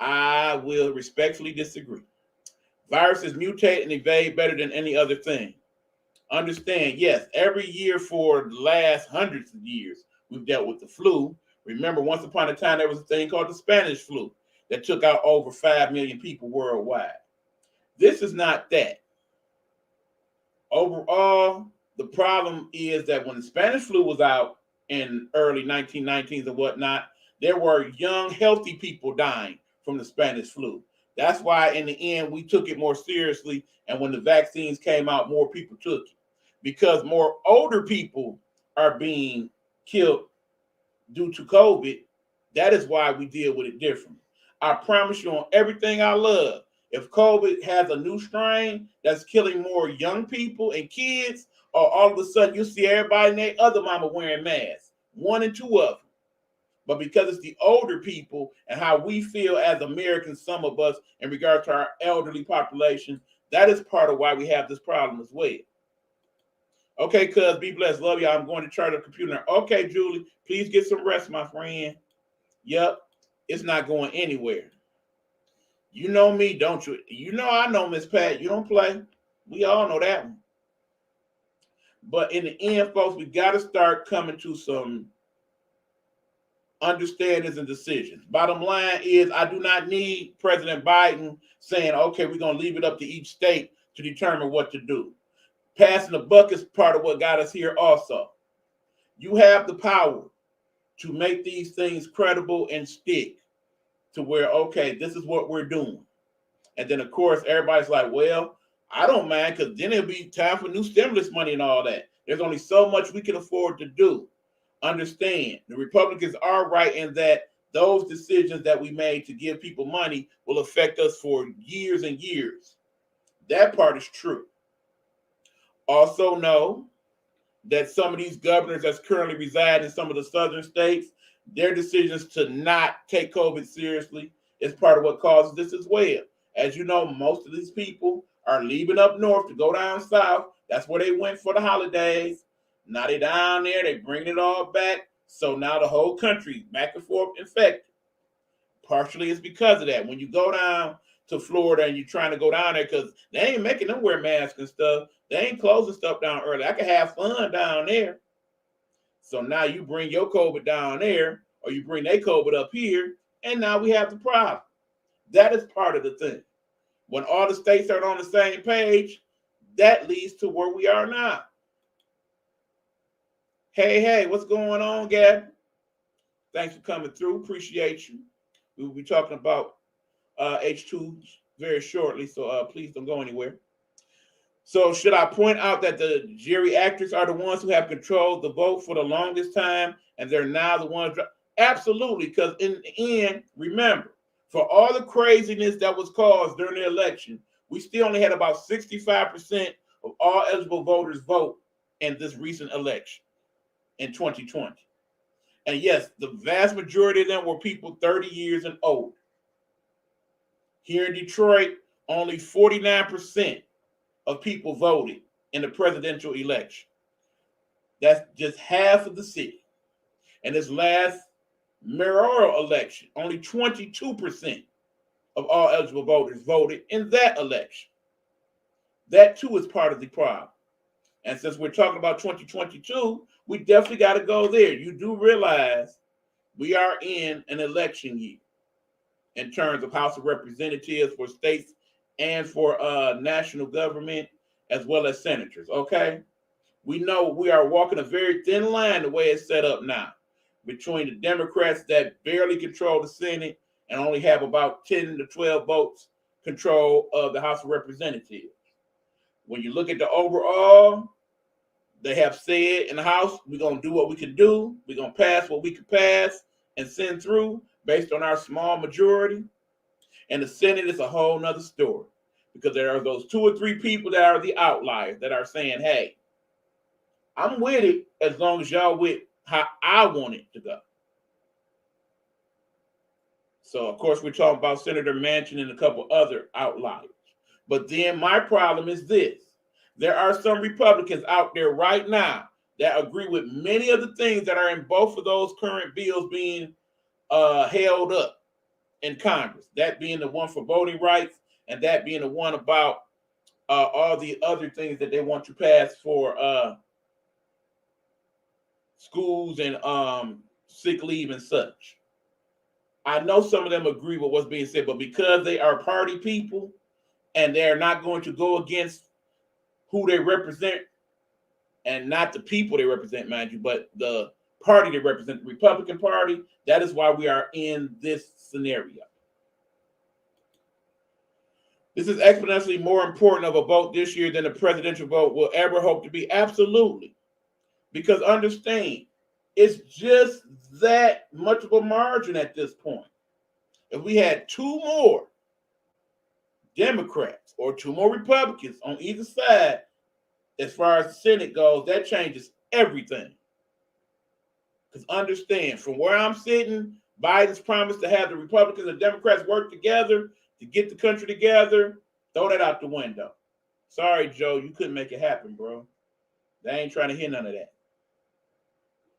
I will respectfully disagree. Viruses mutate and evade better than any other thing. Understand, yes, every year for the last hundreds of years, we've dealt with the flu. Remember, once upon a time, there was a thing called the Spanish flu that took out over 5 million people worldwide. This is not that. Overall, the problem is that when the Spanish flu was out in early 1919s and whatnot, there were young, healthy people dying from the Spanish flu. That's why in the end, we took it more seriously. And when the vaccines came out, more people took it because more older people are being killed due to COVID. That is why we deal with it differently. I promise you on everything I love, if COVID has a new strain that's killing more young people and kids, or all of a sudden you see everybody and their other mama wearing masks, one and two of them. But because it's the older people and how we feel as Americans, some of us, in regard to our elderly population, that is part of why we have this problem as well. Okay, cuz, be blessed. Love y'all. I'm going to charge the computer. Okay, Julie, please get some rest, my friend. Yep, it's not going anywhere. You know me, don't you? You know I know, Miss Pat. You don't play. We all know that one. But in the end, folks, we got to start coming to some understandings and decisions. Bottom line is, I do not need President Biden saying, okay, we're going to leave it up to each state to determine what to do. Passing the buck is part of what got us here also. You have the power to make these things credible and stick to where, okay, this is what we're doing. And then, of course, everybody's like, well, I don't mind because then it'll be time for new stimulus money and all that. There's only so much we can afford to do. Understand, the Republicans are right in that those decisions that we made to give people money will affect us for years and years. That part is true. Also know that some of these governors that's currently reside in some of the southern states, their decisions to not take COVID seriously is part of what causes this as well. As you know, most of these people are leaving up north to go down south. That's where they went for the holidays. Now they down there, they bring it all back. So now the whole country back and forth infected. Partially it's because of that. When you go down to Florida and you're trying to go down there, because they ain't making them wear masks and stuff. They ain't closing stuff down early. I can have fun down there. So now you bring your COVID down there, or you bring their COVID up here, and now we have the problem. That is part of the thing. When all the states are on the same page, that leads to where we are now. Hey, what's going on, Gab? Thanks for coming through. Appreciate you. We will be talking about H2 very shortly, so please don't go anywhere. So should I point out that the geriatrics are the ones who have controlled the vote for the longest time, and they're now the ones? Absolutely, because in the end, remember, for all the craziness that was caused during the election, we still only had about 65% of all eligible voters vote in this recent election in 2020. And yes, the vast majority of them were people 30 years and older. Here in Detroit, only 49% of people voted in the presidential election. That's just half of the city. And this last mayoral election, only 22% of all eligible voters voted in that election. That too is part of the problem. And since we're talking about 2022, we definitely got to go there. You do realize we are in an election year in terms of House of Representatives for states and for national government, as well as senators, okay? We know we are walking a very thin line the way it's set up now between the Democrats that barely control the Senate and only have about 10 to 12 votes control of the House of Representatives. When you look at the overall, they have said in the House, we're going to do what we can do. We're going to pass what we can pass and send through based on our small majority. And the Senate is a whole nother story because there are those 2 or 3 people that are the outliers that are saying, hey, I'm with it as long as y'all with how I want it to go. So, of course, we're talking about Senator Manchin and a couple other outliers. But then my problem is this. There are some Republicans out there right now that agree with many of the things that are in both of those current bills being held up in Congress. That being the one for voting rights and that being the one about all the other things that they want to pass for schools and sick leave and such. I know some of them agree with what's being said, but because they are party people and they're not going to go against who they represent, and not the people they represent, mind you, but the party they represent, the Republican Party, that is why we are in this scenario. This is exponentially more important of a vote this year than the presidential vote will ever hope to be. Absolutely. Because understand, it's just that much of a margin at this point. If we had 2 more Democrats or 2 more Republicans on either side, as far as the Senate goes, that changes everything. Because understand, from where I'm sitting, Biden's promised to have the Republicans and Democrats work together to get the country together. Throw that out the window. Sorry, Joe, you couldn't make it happen, bro. They ain't trying to hear none of that.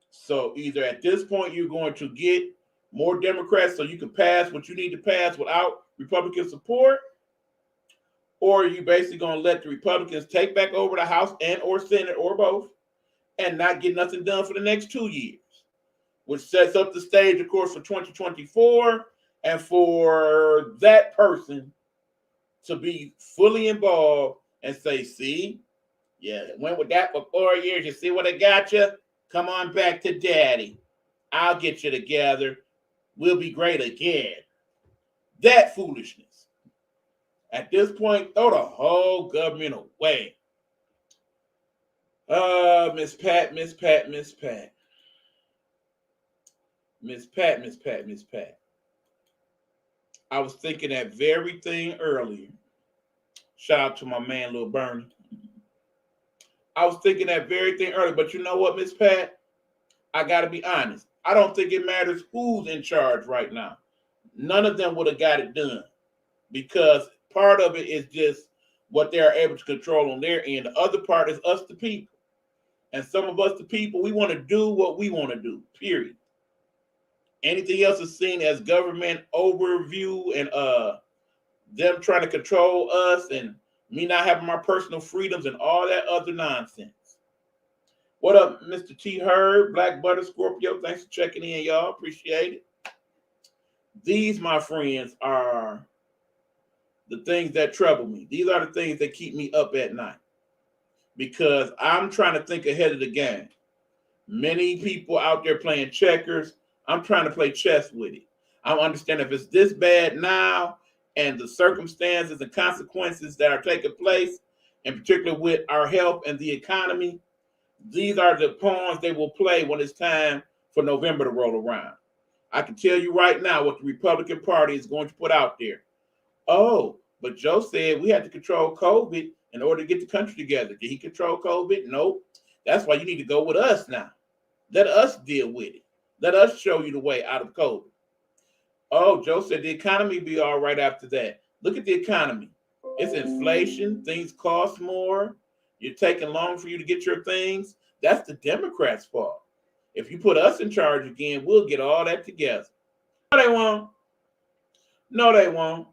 So either at this point you're going to get more Democrats so you can pass what you need to pass without Republican support, or are you basically going to let the Republicans take back over the House and or Senate or both and not get nothing done for the next 2 years, which sets up the stage, of course, for 2024 and for that person to be fully involved and say, see, yeah, went with that for 4 years. You see what I got you? Come on back to daddy. I'll get you together. We'll be great again. That foolishness. At this point, throw the whole government away. Miss Pat. I was thinking that very thing earlier. Shout out to my man, Lil Bernie. I was thinking that very thing earlier, but you know what, Miss Pat? I got to be honest. I don't think it matters who's in charge right now. None of them would have got it done because part of it is just what they are able to control on their end. The other part is us, the people. And some of us, the people, we want to do what we want to do, period. Anything else is seen as government overview and them trying to control us and me not having my personal freedoms and all that other nonsense. What up, Mr. T. Herb, Black Butter Scorpio? Thanks for checking in, y'all. Appreciate it. These, my friends, are the things that trouble me. These are the things that keep me up at night because I'm trying to think ahead of the game. Many people out there playing checkers. I'm trying to play chess with it. I understand if it's this bad now and the circumstances and consequences that are taking place, in particular with our health and the economy, these are the pawns they will play when it's time for November to roll around. I can tell you right now what the Republican Party is going to put out there. Oh, but Joe said we had to control COVID in order to get the country together. Did he control COVID? Nope. That's why you need to go with us now. Let us deal with it. Let us show you the way out of COVID. Oh, Joe said the economy be all right after that. Look at the economy. It's inflation. Things cost more. You're taking long for you to get your things. That's the Democrats' fault. If you put us in charge again, we'll get all that together. No, they won't. No, they won't.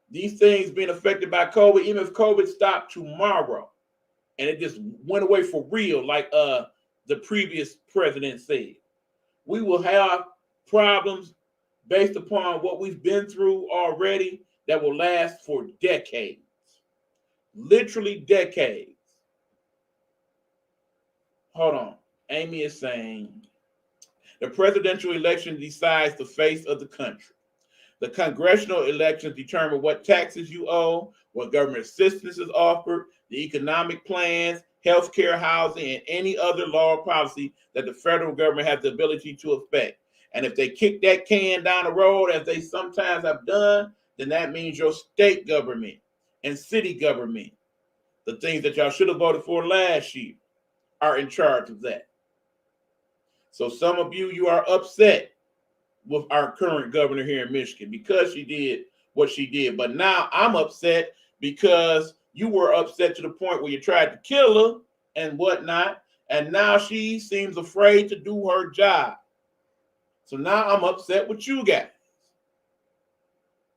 These things being affected by COVID, even if COVID stopped tomorrow and it just went away for real, like the previous president said, we will have problems based upon what we've been through already that will last for decades. Literally decades. hold on. Amy is saying the presidential election decides the face of the country. The congressional elections determine what taxes you owe, what government assistance is offered, the economic plans, health care, housing, and any other law or policy that the federal government has the ability to affect. And if they kick that can down the road, as they sometimes have done, then that means your state government and city government, the things that y'all should have voted for last year, are in charge of that. So some of you are upset with our current governor here in Michigan because she did what she did. But now I'm upset because you were upset to the point where you tried to kill her and whatnot. And now she seems afraid to do her job. So now I'm upset with you guys.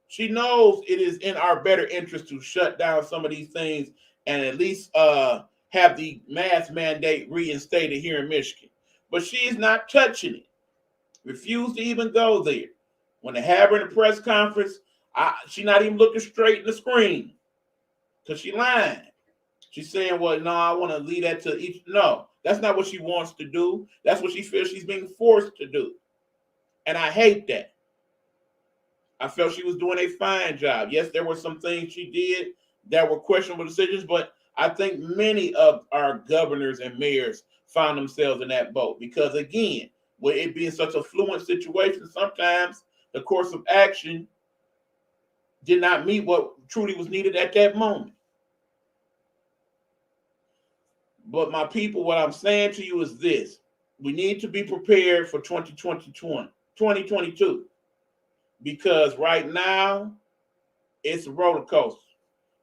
She knows it is in our better interest to shut down some of these things and at least have the mask mandate reinstated here in Michigan. But she's not touching it. Refused to even go there. When they have her in a press conference, she's not even looking straight in the screen because she lying. She's saying, well, no, I want to leave that to each. No, that's not what she wants to do. That's what she feels she's being forced to do. And I hate that. I felt she was doing a fine job. Yes, there were some things she did that were questionable decisions, but I think many of our governors and mayors found themselves in that boat because, again, with it being such a fluent situation, sometimes the course of action did not meet what truly was needed at that moment. But my people, what I'm saying to you is this. We need to be prepared for 2022 because right now it's a roller coaster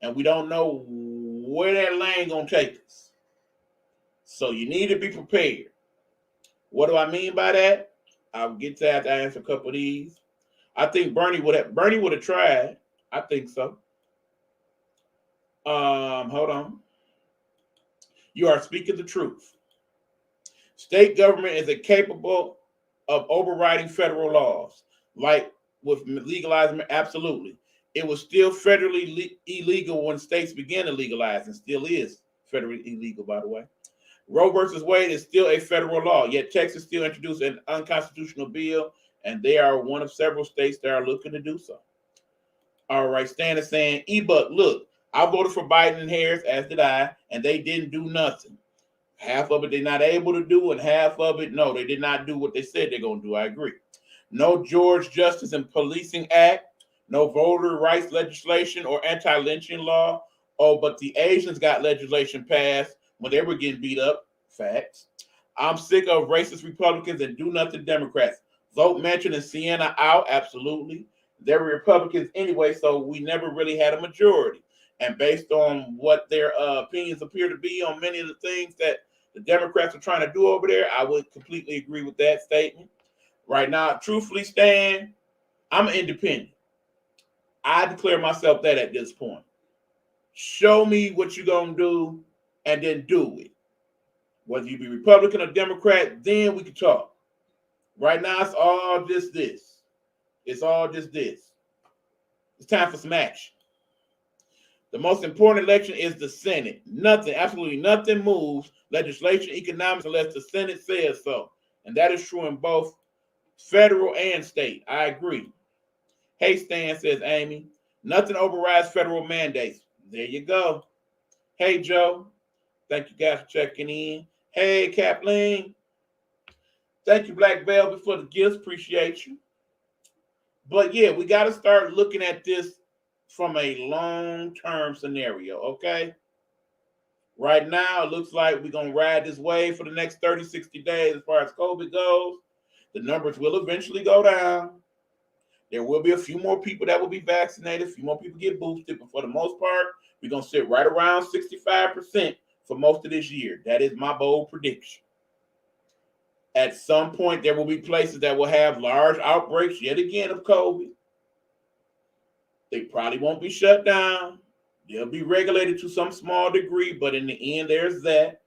and we don't know where that lane gonna take us. So you need to be prepared. What do I mean by that? I'll get to that to answer a couple of these. I think Bernie would have tried. I think so. Hold on. You are speaking the truth. State government is incapable of overriding federal laws, like with legalizing. Absolutely, it was still federally illegal when states began to legalize, and still is federally illegal, by the way. Roe versus Wade is still a federal law, yet Texas still introduced an unconstitutional bill, and they are one of several states that are looking to do so. All right, Stan is saying, E-Buck, look, I voted for Biden and Harris, as did I, and they didn't do nothing. Half of it they're not able to do, and half of it, no, they did not do what they said they're going to do. I agree. No George Justice and Policing Act, no voter rights legislation or anti-lynching law. Oh, but the Asians got legislation passed when they were getting beat up. Facts. I'm sick of racist Republicans and do nothing Democrats. Vote Manchin and Sienna out. Absolutely. They were Republicans anyway, so we never really had a majority. And based on what their opinions appear to be on many of the things that the Democrats are trying to do over there, I would completely agree with that statement. Right now, truthfully, Stan, I'm an independent. I declare myself that at this point. Show me what you're going to do and then do it. Whether you be Republican or Democrat, then we can talk. Right now, it's all just this. It's all just this. It's time for some action. The most important election is the Senate. Nothing, absolutely nothing moves legislation, economics, unless the Senate says so. And that is true in both federal and state. I agree. Hey, Stan, says Amy. Nothing overrides federal mandates. There you go. Hey, Joe. Thank you guys for checking in. Hey, Kathleen. Thank you, Black Velvet, for the gifts. Appreciate you. But yeah, we got to start looking at this from a long-term scenario, okay? Right now, it looks like we're going to ride this wave for the next 30, 60 days as far as COVID goes. The numbers will eventually go down. There will be a few more people that will be vaccinated, a few more people get boosted, but for the most part, we're going to sit right around 65% for most of this year. That is my bold prediction. At some point, there will be places that will have large outbreaks yet again of COVID. They probably won't be shut down. They'll be regulated to some small degree, but in the end, there's that.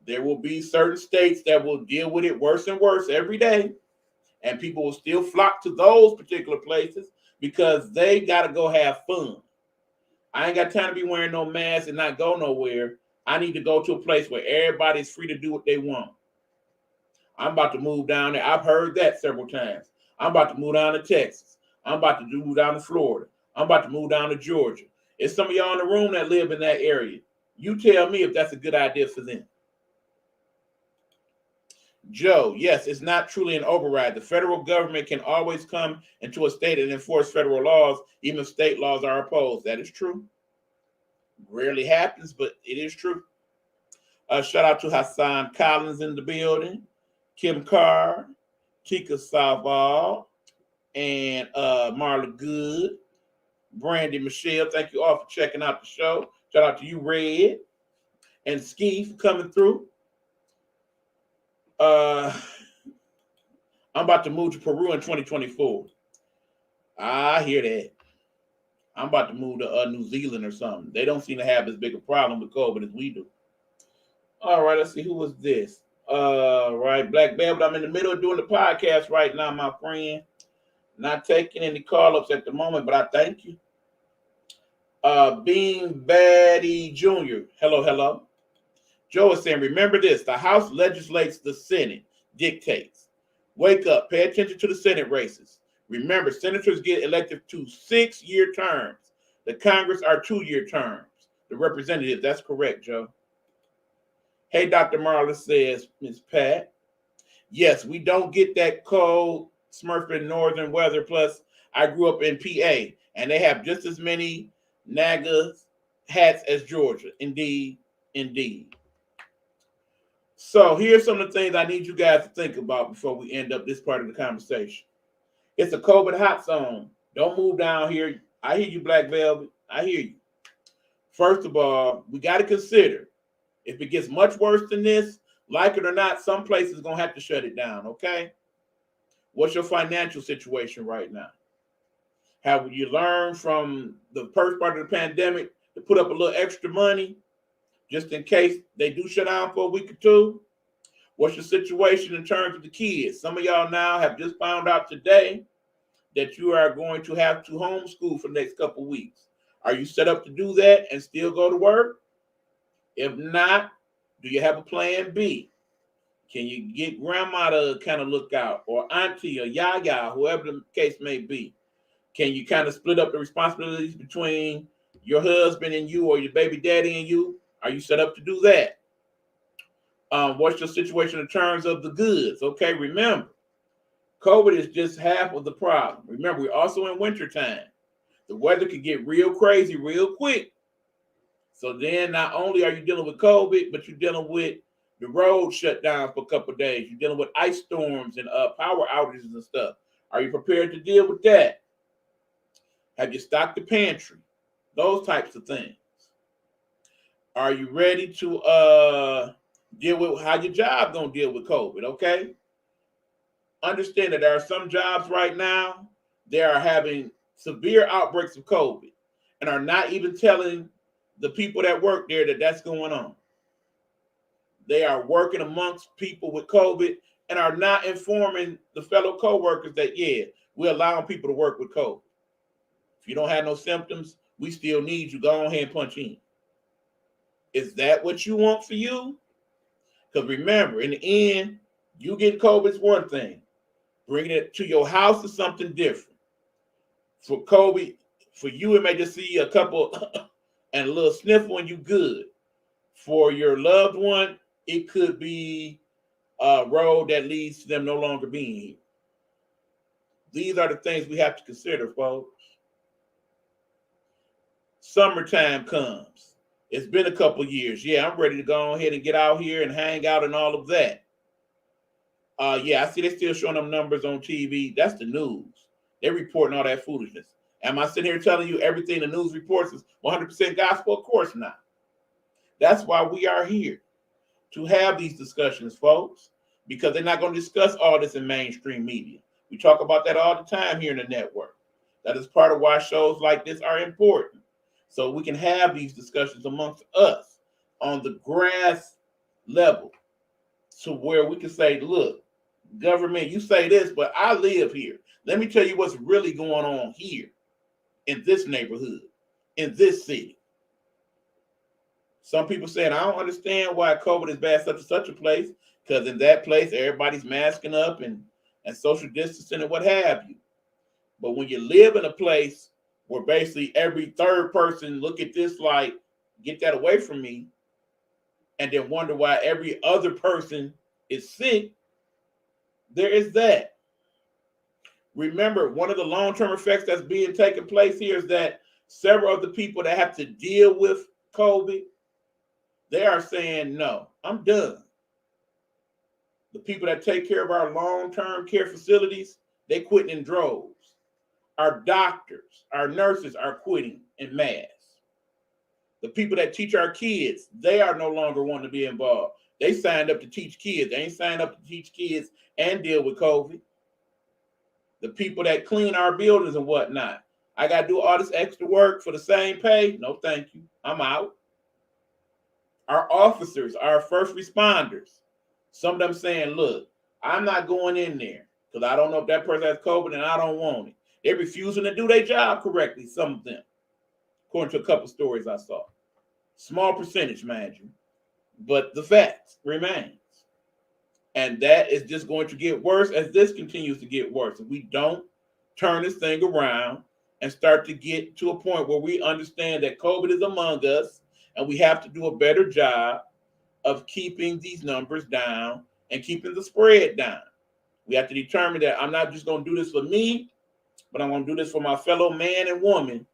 There will be certain states that will deal with it worse and worse every day, and people will still flock to those particular places because they got to go have fun. I ain't got time to be wearing no mask and not go nowhere. I need to go to a place where everybody's free to do what they want. I'm about to move down there. I've heard that several times. I'm about to move down to Texas. I'm about to move down to Florida. I'm about to move down to Georgia. It's some of y'all in the room that live in that area. You tell me if that's a good idea for them. Joe, yes, it's not truly an override. The federal government can always come into a state and enforce federal laws, even if state laws are opposed. That is true. Rarely happens, but it is true. Shout out to Hassan Collins in the building, Kim Carr, Tika Savall, and Marla Good, Brandy Michelle. Thank you all for checking out the show. Shout out to you, Red, and Ski for coming through. I'm about to move to Peru in 2024. I hear that. I'm about to move to New Zealand or something. They don't seem to have as big a problem with COVID as we do. All right, let's see. Who was this? Right, Black Velvet. I'm in the middle of doing the podcast right now, my friend. Not taking any call-ups at the moment, but I thank you. Being Batty Jr. Hello. Joe is saying, remember this. The House legislates, the Senate dictates. Wake up. Pay attention to the Senate races. Remember, senators get elected to 6-year terms. The Congress are 2-year terms. The representatives, that's correct, Joe. Hey, Dr. Marla says, Ms. Pat. Yes, we don't get that cold, smurfing northern weather. Plus, I grew up in PA, and they have just as many NAGA hats as Georgia. Indeed. So here's some of the things I need you guys to think about before we end up this part of the conversation. It's a COVID hot zone. Don't move down here. I hear you, Black Velvet. I hear you. First of all, we got to consider, if it gets much worse than this, like it or not, some places are going to have to shut it down, okay? What's your financial situation right now? Have you learned from the first part of the pandemic to put up a little extra money just in case they do shut down for a week or two? What's your situation in terms of the kids? Some of y'all now have just found out today that you are going to have to homeschool for the next couple of weeks. Are you set up to do that and still go to work? If not, do you have a plan B? Can you get grandma to kind of look out, or auntie or yaya, whoever the case may be? Can you kind of split up the responsibilities between your husband and you, or your baby daddy and you? Are you set up to do that? What's your situation in terms of the goods? Okay, remember, COVID is just half of the problem. Remember, we're also in wintertime. The weather can get real crazy real quick. So then not only are you dealing with COVID, but you're dealing with the road shut down for a couple of days. You're dealing with ice storms and power outages and stuff. Are you prepared to deal with that? Have you stocked the pantry? Those types of things. Are you ready to deal with how your job gonna deal with COVID? Okay. Understand that there are some jobs right now, they are having severe outbreaks of COVID and are not even telling the people that work there that that's going on. They are working amongst people with COVID and are not informing the fellow co-workers that, yeah, we're allowing people to work with COVID. If you don't have no symptoms, we still need you. Go ahead and punch in. Is that what you want for you? Because remember, in the end, you getting COVID is one thing. Bringing it to your house is something different. For COVID, for you, it may just see a couple and a little sniffle and you good. For your loved one, it could be a road that leads to them no longer being here. These are the things we have to consider, folks. Summertime comes. It's been a couple years. Yeah, I'm ready to go ahead and get out here and hang out and all of that. Yeah, I see they're still showing them numbers on TV. That's the news. They're reporting all that foolishness. Am I sitting here telling you everything the news reports is 100% gospel? Of course not. That's why we are here, to have these discussions, folks, because they're not going to discuss all this in mainstream media. We talk about that all the time here in the network. That is part of why shows like this are important. So we can have these discussions amongst us on the grass level to where we can say, look, government, you say this, but I live here. Let me tell you what's really going on here in this neighborhood, in this city. Some people saying, I don't understand why COVID is bad such and such a place, because in that place, everybody's masking up and social distancing and what have you. But when you live in a place where basically every third person look at this like, get that away from me, and then wonder why every other person is sick, there is that. Remember, one of the long-term effects that's being taken place here is that several of the people that have to deal with COVID, they are saying, no, I'm done. The people that take care of our long-term care facilities, they quitting in droves. Our doctors, our nurses are quitting in mass. The people that teach our kids, they are no longer wanting to be involved. They signed up to teach kids. They ain't signed up to teach kids and deal with COVID. The people that clean our buildings and whatnot, I got to do all this extra work for the same pay? No, thank you. I'm out. Our officers, our first responders, some of them saying, look, I'm not going in there because I don't know if that person has COVID and I don't want it. They're refusing to do their job correctly, some of them, according to a couple stories I saw. Small percentage, mind you, but the fact remains. And that is just going to get worse as this continues to get worse. If we don't turn this thing around and start to get to a point where we understand that COVID is among us and we have to do a better job of keeping these numbers down and keeping the spread down. We have to determine that I'm not just going to do this for me, but I'm going to do this for my fellow man and woman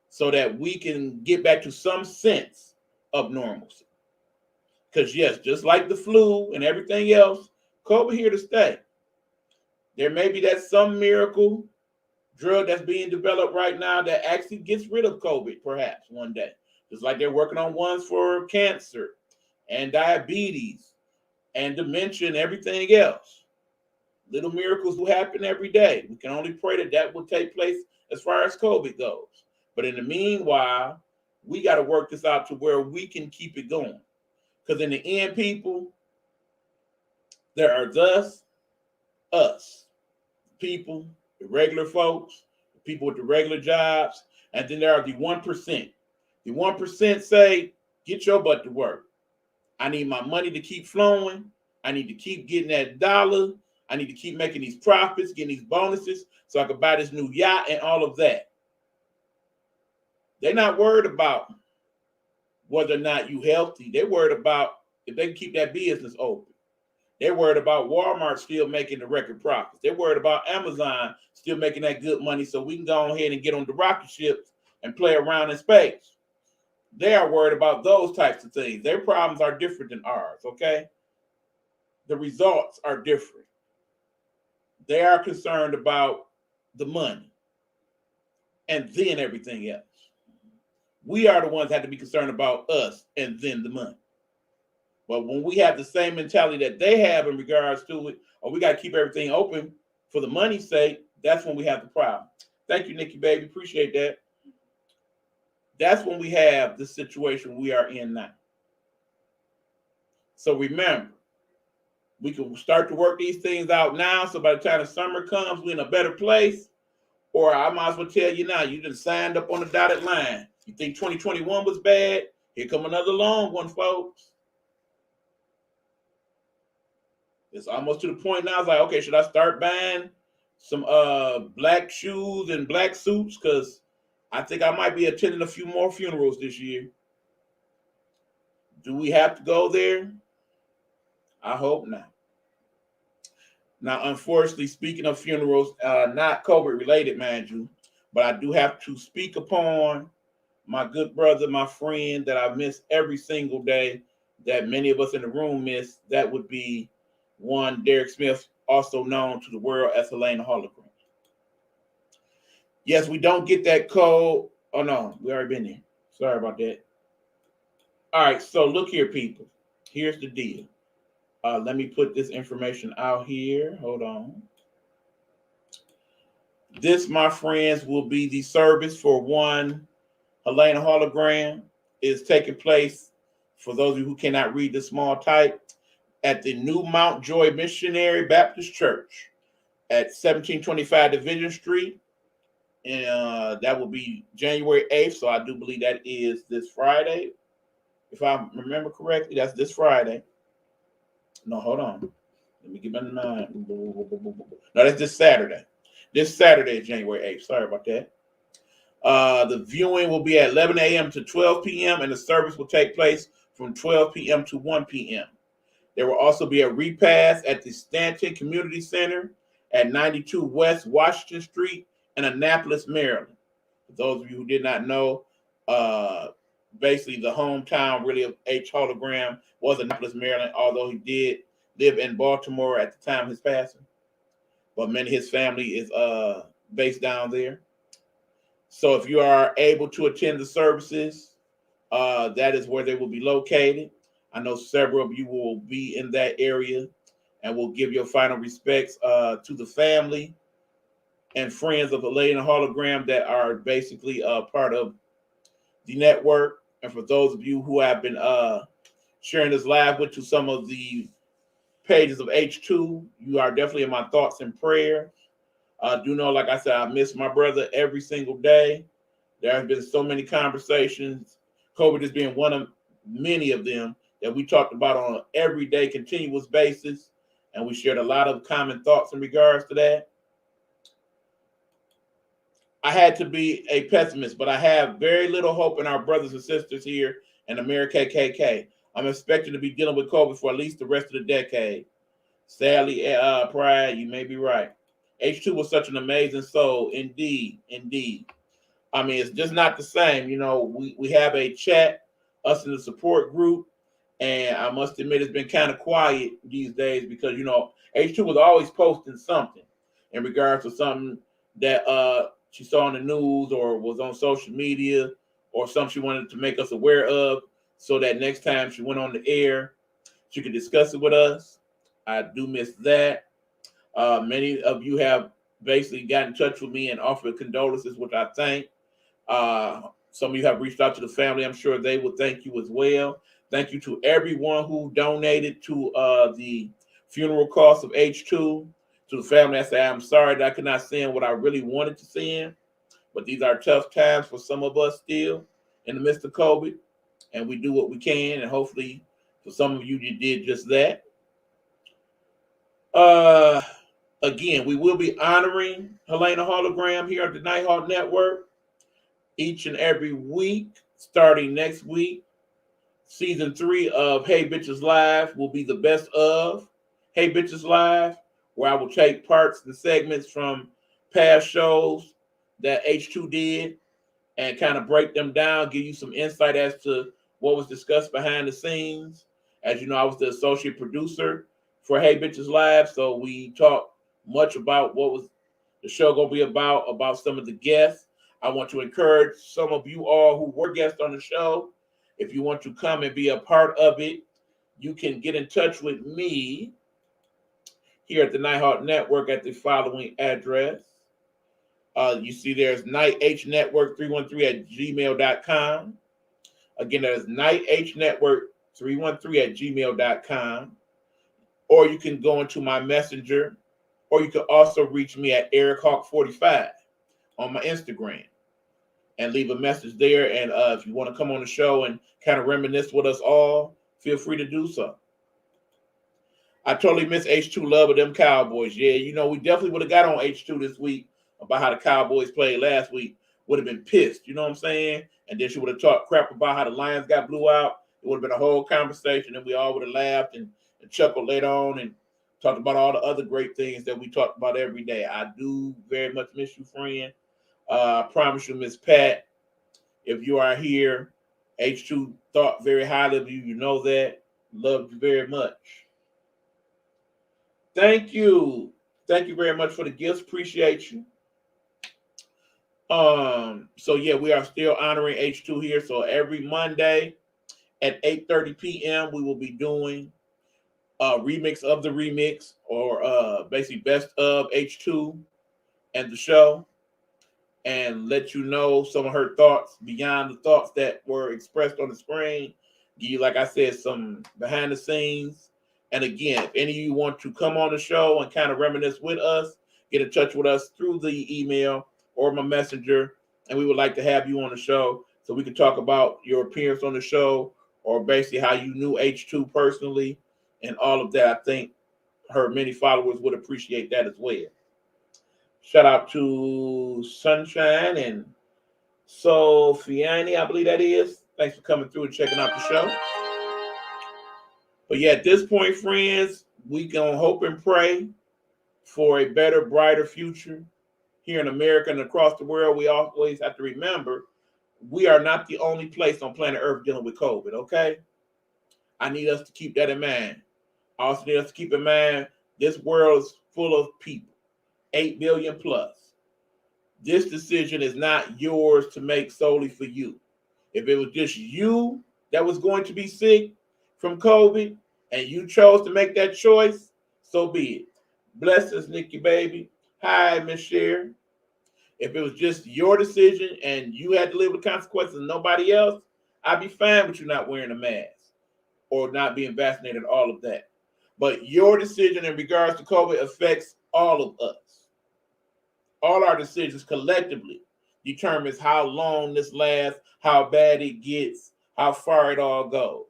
so that we can get back to some sense of normalcy. Because yes, just like the flu and everything else, COVID here to stay. There may be that some miracle drug that's being developed right now that actually gets rid of COVID perhaps one day. Just like they're working on ones for cancer and diabetes and dementia and everything else. Little miracles will happen every day. We can only pray that that will take place as far as COVID goes. But in the meanwhile, we got to work this out to where we can keep it going. Because in the end, people, there are us, people, the regular folks, the people with the regular jobs, and then there are the 1%. The 1% say, get your butt to work. I need my money to keep flowing. I need to keep getting that dollar. I need to keep making these profits, getting these bonuses so I can buy this new yacht and all of that. They're not worried about whether or not you healthy. They're worried about if they can keep that business open. They're worried about Walmart still making the record profits. They're worried about Amazon still making that good money so we can go ahead and get on the rocket ships and play around in space. They are worried about those types of things. Their problems are different than ours, okay? The results are different. They are concerned about the money and then everything else. We are the ones that have to be concerned about us and then the money. But when we have the same mentality that they have in regards to it, or we got to keep everything open for the money's sake, that's when we have the problem. Thank you, Nikki, baby. Appreciate that. That's when we have the situation we are in now. So remember, we can start to work these things out now. So by the time the summer comes, we're in a better place. Or I might as well tell you now, you just signed up on the dotted line. You think 2021 was bad? Here come another long one, folks. It's almost to the point now. I was like, okay, should I start buying some black shoes and black suits? Because I think I might be attending a few more funerals this year. Do we have to go there? I hope not. Now, unfortunately, speaking of funerals, not COVID related, mind you, but I do have to speak upon my good brother, my friend that I miss every single day, that many of us in the room miss. That would be one Derek Smith, also known to the world as Helena Hologram. Yes, we don't get that code. Oh, no, we already been there. Sorry about that. All right, so look here, people. Here's the deal. Let me put this information out here. Hold on. This, my friends, will be the service for one Helena Hologram. Is taking place, for those of you who cannot read the small type, at the New Mount Joy Missionary Baptist Church at 1725 Division Street. And that will be January 8th. So I do believe that is this Friday, if I remember correctly, that's this Friday. No, hold on. Let me get my mind. No, that's this Saturday. This Saturday, January 8th. Sorry about that. The viewing will be at 11 a.m. to 12 p.m. and the service will take place from 12 p.m. to 1 p.m. There will also be a repast at the Stanton Community Center at 92 West Washington Street in Annapolis, Maryland. For those of you who did not know, basically the hometown really of H. Hologram was Annapolis, Maryland, although he did live in Baltimore at the time of his passing. But many of his family is based down there. So if you are able to attend the services, that is where they will be located. I know several of you will be in that area and will give your final respects to the family and friends of the Lady in the Hologram that are basically part of the network. And for those of you who have been sharing this live with to some of the pages of H2, you are definitely in my thoughts and prayers. Do know, like I said, I miss my brother every single day. There have been so many conversations, COVID just being one of many of them, that we talked about on an everyday continuous basis. And we shared a lot of common thoughts in regards to that. I had to be a pessimist, but I have very little hope in our brothers and sisters here in America KKK. I'm expecting to be dealing with COVID for at least the rest of the decade. Sadly, Pride, you may be right. H2 was such an amazing soul. Indeed. I mean, it's just not the same. You know, we have a chat, us in the support group, and I must admit it's been kind of quiet these days because, you know, H2 was always posting something in regards to something that she saw on the news or was on social media or something she wanted to make us aware of so that next time she went on the air, she could discuss it with us. I do miss that. Many of you have basically got in touch with me and offered condolences, which I thank. Some of you have reached out to the family. I'm sure they will thank you as well. Thank you to everyone who donated to the funeral costs of H2. To the family, I say, I'm sorry that I could not send what I really wanted to send, but these are tough times for some of us still in the midst of COVID, and we do what we can, and hopefully for some of you, you did just that. Again, we will be honoring Helena Hologram here at the Nighthawk Network each and every week, starting next week. Season 3 of Hey Bitches Live will be the best of Hey Bitches Live, where I will take parts and segments from past shows that H2 did and kind of break them down, give you some insight as to what was discussed behind the scenes. As you know, I was the associate producer for Hey Bitches Live, so we talked much about what was the show going to be about some of the guests. I want to encourage some of you all who were guests on the show. If you want to come and be a part of it, you can get in touch with me here at the Nighthawk Network at the following address. You see there's nighthnetwork313@gmail.com. Again, that is nighthnetwork313@gmail.com. Or you can go into my messenger, or you can also reach me at EricHawk45 on my Instagram and leave a message there. And if you want to come on the show and kind of reminisce with us all, feel free to do so. I totally miss H2 love of them Cowboys. Yeah, you know, we definitely would have got on H2 this week about how the Cowboys played last week. Would have been pissed, you know what I'm saying? And then she would have talked crap about how the Lions got blew out. It would have been a whole conversation, and we all would have laughed and chuckled later on and talked about all the other great things that we talked about every day. I do very much miss you, friend. I promise you, Miss Pat, if you are here, H2 thought very highly of you. You know that. Loved you very much. Thank you. Thank you very much for the gifts. Appreciate you. So yeah, we are still honoring H2 here. So every Monday at 8:30 p.m. we will be doing a remix of the remix, or basically best of H2 and the show, and let you know some of her thoughts beyond the thoughts that were expressed on the screen. Give you, like I said, some behind the scenes. And again, if any of you want to come on the show and kind of reminisce with us, get in touch with us through the email or my messenger, and we would like to have you on the show so we can talk about your appearance on the show or basically how you knew H2 personally and all of that. I think her many followers would appreciate that as well. Shout out to Sunshine and Sofiani, I believe that is. Thanks for coming through and checking out the show. But yeah, at this point, friends, we gonna hope and pray for a better, brighter future here in America and across the world. We always have to remember we are not the only place on planet Earth dealing with COVID, okay? I need us to keep that in mind. I also need us to keep in mind this world is full of people, 8 billion plus. This decision is not yours to make solely for you. If it was just you that was going to be sick from COVID and you chose to make that choice, so be it. Blessings, Nikki, baby. Hi, Miss Sherry. If it was just your decision and you had to live with consequences and nobody else, I'd be fine with you not wearing a mask or not being vaccinated, all of that. But your decision in regards to COVID affects all of us. All our decisions collectively determines how long this lasts, how bad it gets, how far it all goes.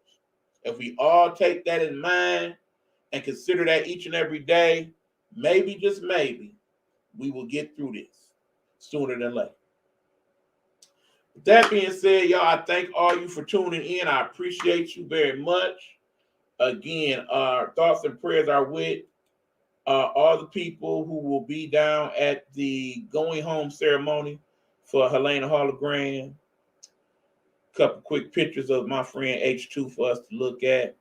If we all take that in mind and consider that each and every day, maybe, just maybe, we will get through this sooner than later. With that being said, y'all, I thank all you for tuning in. I appreciate you very much. Again, our thoughts and prayers are with all the people who will be down at the going home ceremony for Helena hologram. Couple quick pictures of my friend H2 for us to look at.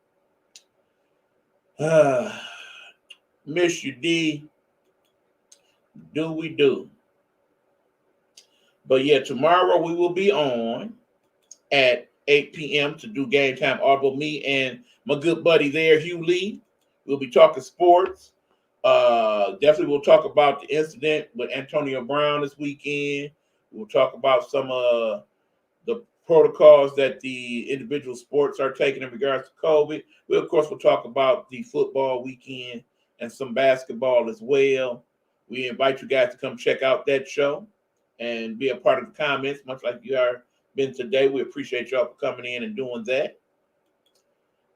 Miss you, D. Do we do? But yeah, tomorrow we will be on at 8 p.m. to do Game Time Audible. Me and my good buddy there, Hugh Lee. We'll be talking sports. Definitely we'll talk about the incident with Antonio Brown this weekend. We'll talk about some of the protocols that the individual sports are taking in regards to COVID. We, of course, will talk about the football weekend and some basketball as well. We invite you guys to come check out that show and be a part of the comments, much like you are been today. We appreciate y'all for coming in and doing that.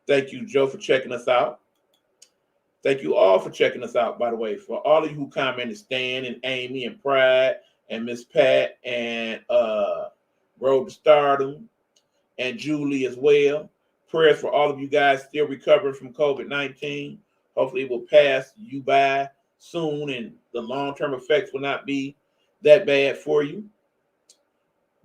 Thank you, Joe, for checking us out. Thank you all for checking us out, by the way. For all of you who commented, Stan and Amy and Pride and Miss Pat and Road to Stardom and Julie as well. Prayers for all of you guys still recovering from COVID-19. Hopefully it will pass you by soon and the long-term effects will not be that bad for you.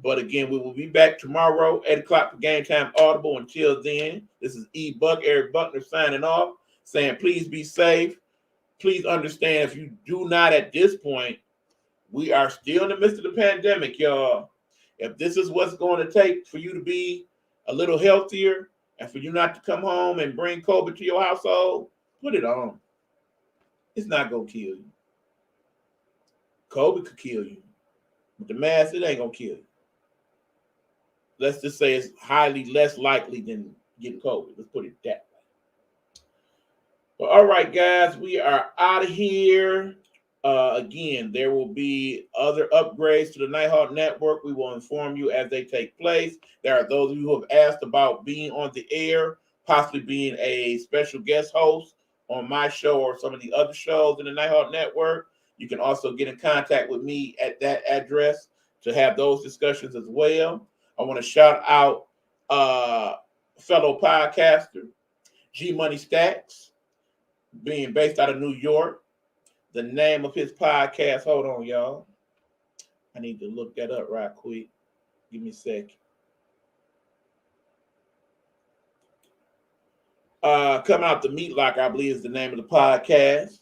But again, we will be back tomorrow, 8 o'clock for Game Time Audible. Until then, this is E. Buck, Eric Buckner signing off, saying please be safe. Please understand if you do not at this point, we are still in the midst of the pandemic, y'all. If this is what's going to take for you to be a little healthier and for you not to come home and bring COVID to your household, put it on. It's not going to kill you. COVID could kill you. But the mask, it ain't going to kill you. Let's just say it's highly less likely than getting COVID. Let's put it that way. But all right, guys, we are out of here. Again, there will be other upgrades to the Nighthawk Network. We will inform you as they take place. There are those of you who have asked about being on the air, possibly being a special guest host on my show or some of the other shows in the Nighthawk Network. You can also get in contact with me at that address to have those discussions as well. I want to shout out fellow podcaster G Money Stacks, being based out of New York. The name of his podcast, hold on, y'all. I need to look that up right quick. Give me a second. Coming Out the Meat Locker, I believe is the name of the podcast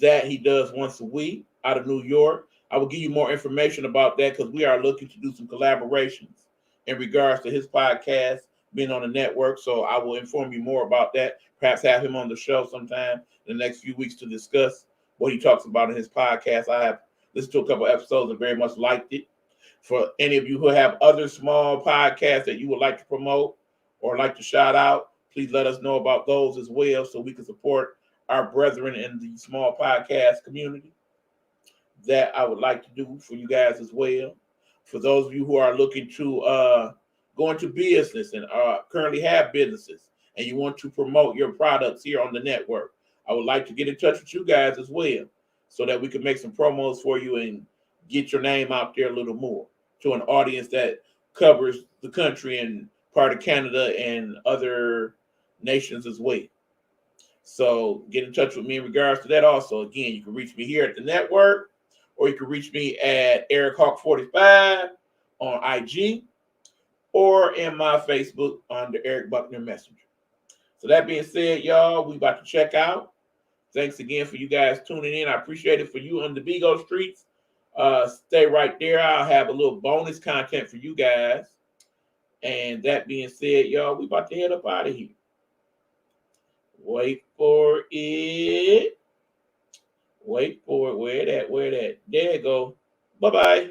that he does once a week out of New York. I will give you more information about that because we are looking to do some collaborations in regards to his podcast being on the network. So I will inform you more about that. Perhaps have him on the show sometime in the next few weeks to discuss what he talks about in his podcast. I have listened to a couple episodes and very much liked it. For any of you who have other small podcasts that you would like to promote or like to shout out, please let us know about those as well so we can support our brethren in the small podcast community. That I would like to do for you guys as well. For those of you who are looking to go into business and currently have businesses, and you want to promote your products here on the network, I would like to get in touch with you guys as well, so that we can make some promos for you and get your name out there a little more to an audience that covers the country and part of Canada and other nations as well. So get in touch with me in regards to that also. Again, you can reach me here at the network, or you can reach me at EricHawk45 on IG, or in my Facebook under Eric Buckner Messenger. So that being said, y'all, we about to check out. Thanks again for you guys tuning in. I appreciate it for you on the Vigo streets. Stay right there. I'll have a little bonus content for you guys. And that being said, y'all, we about to head up out of here. Wait for it. Wait for it. Where that? There it go. Bye-bye.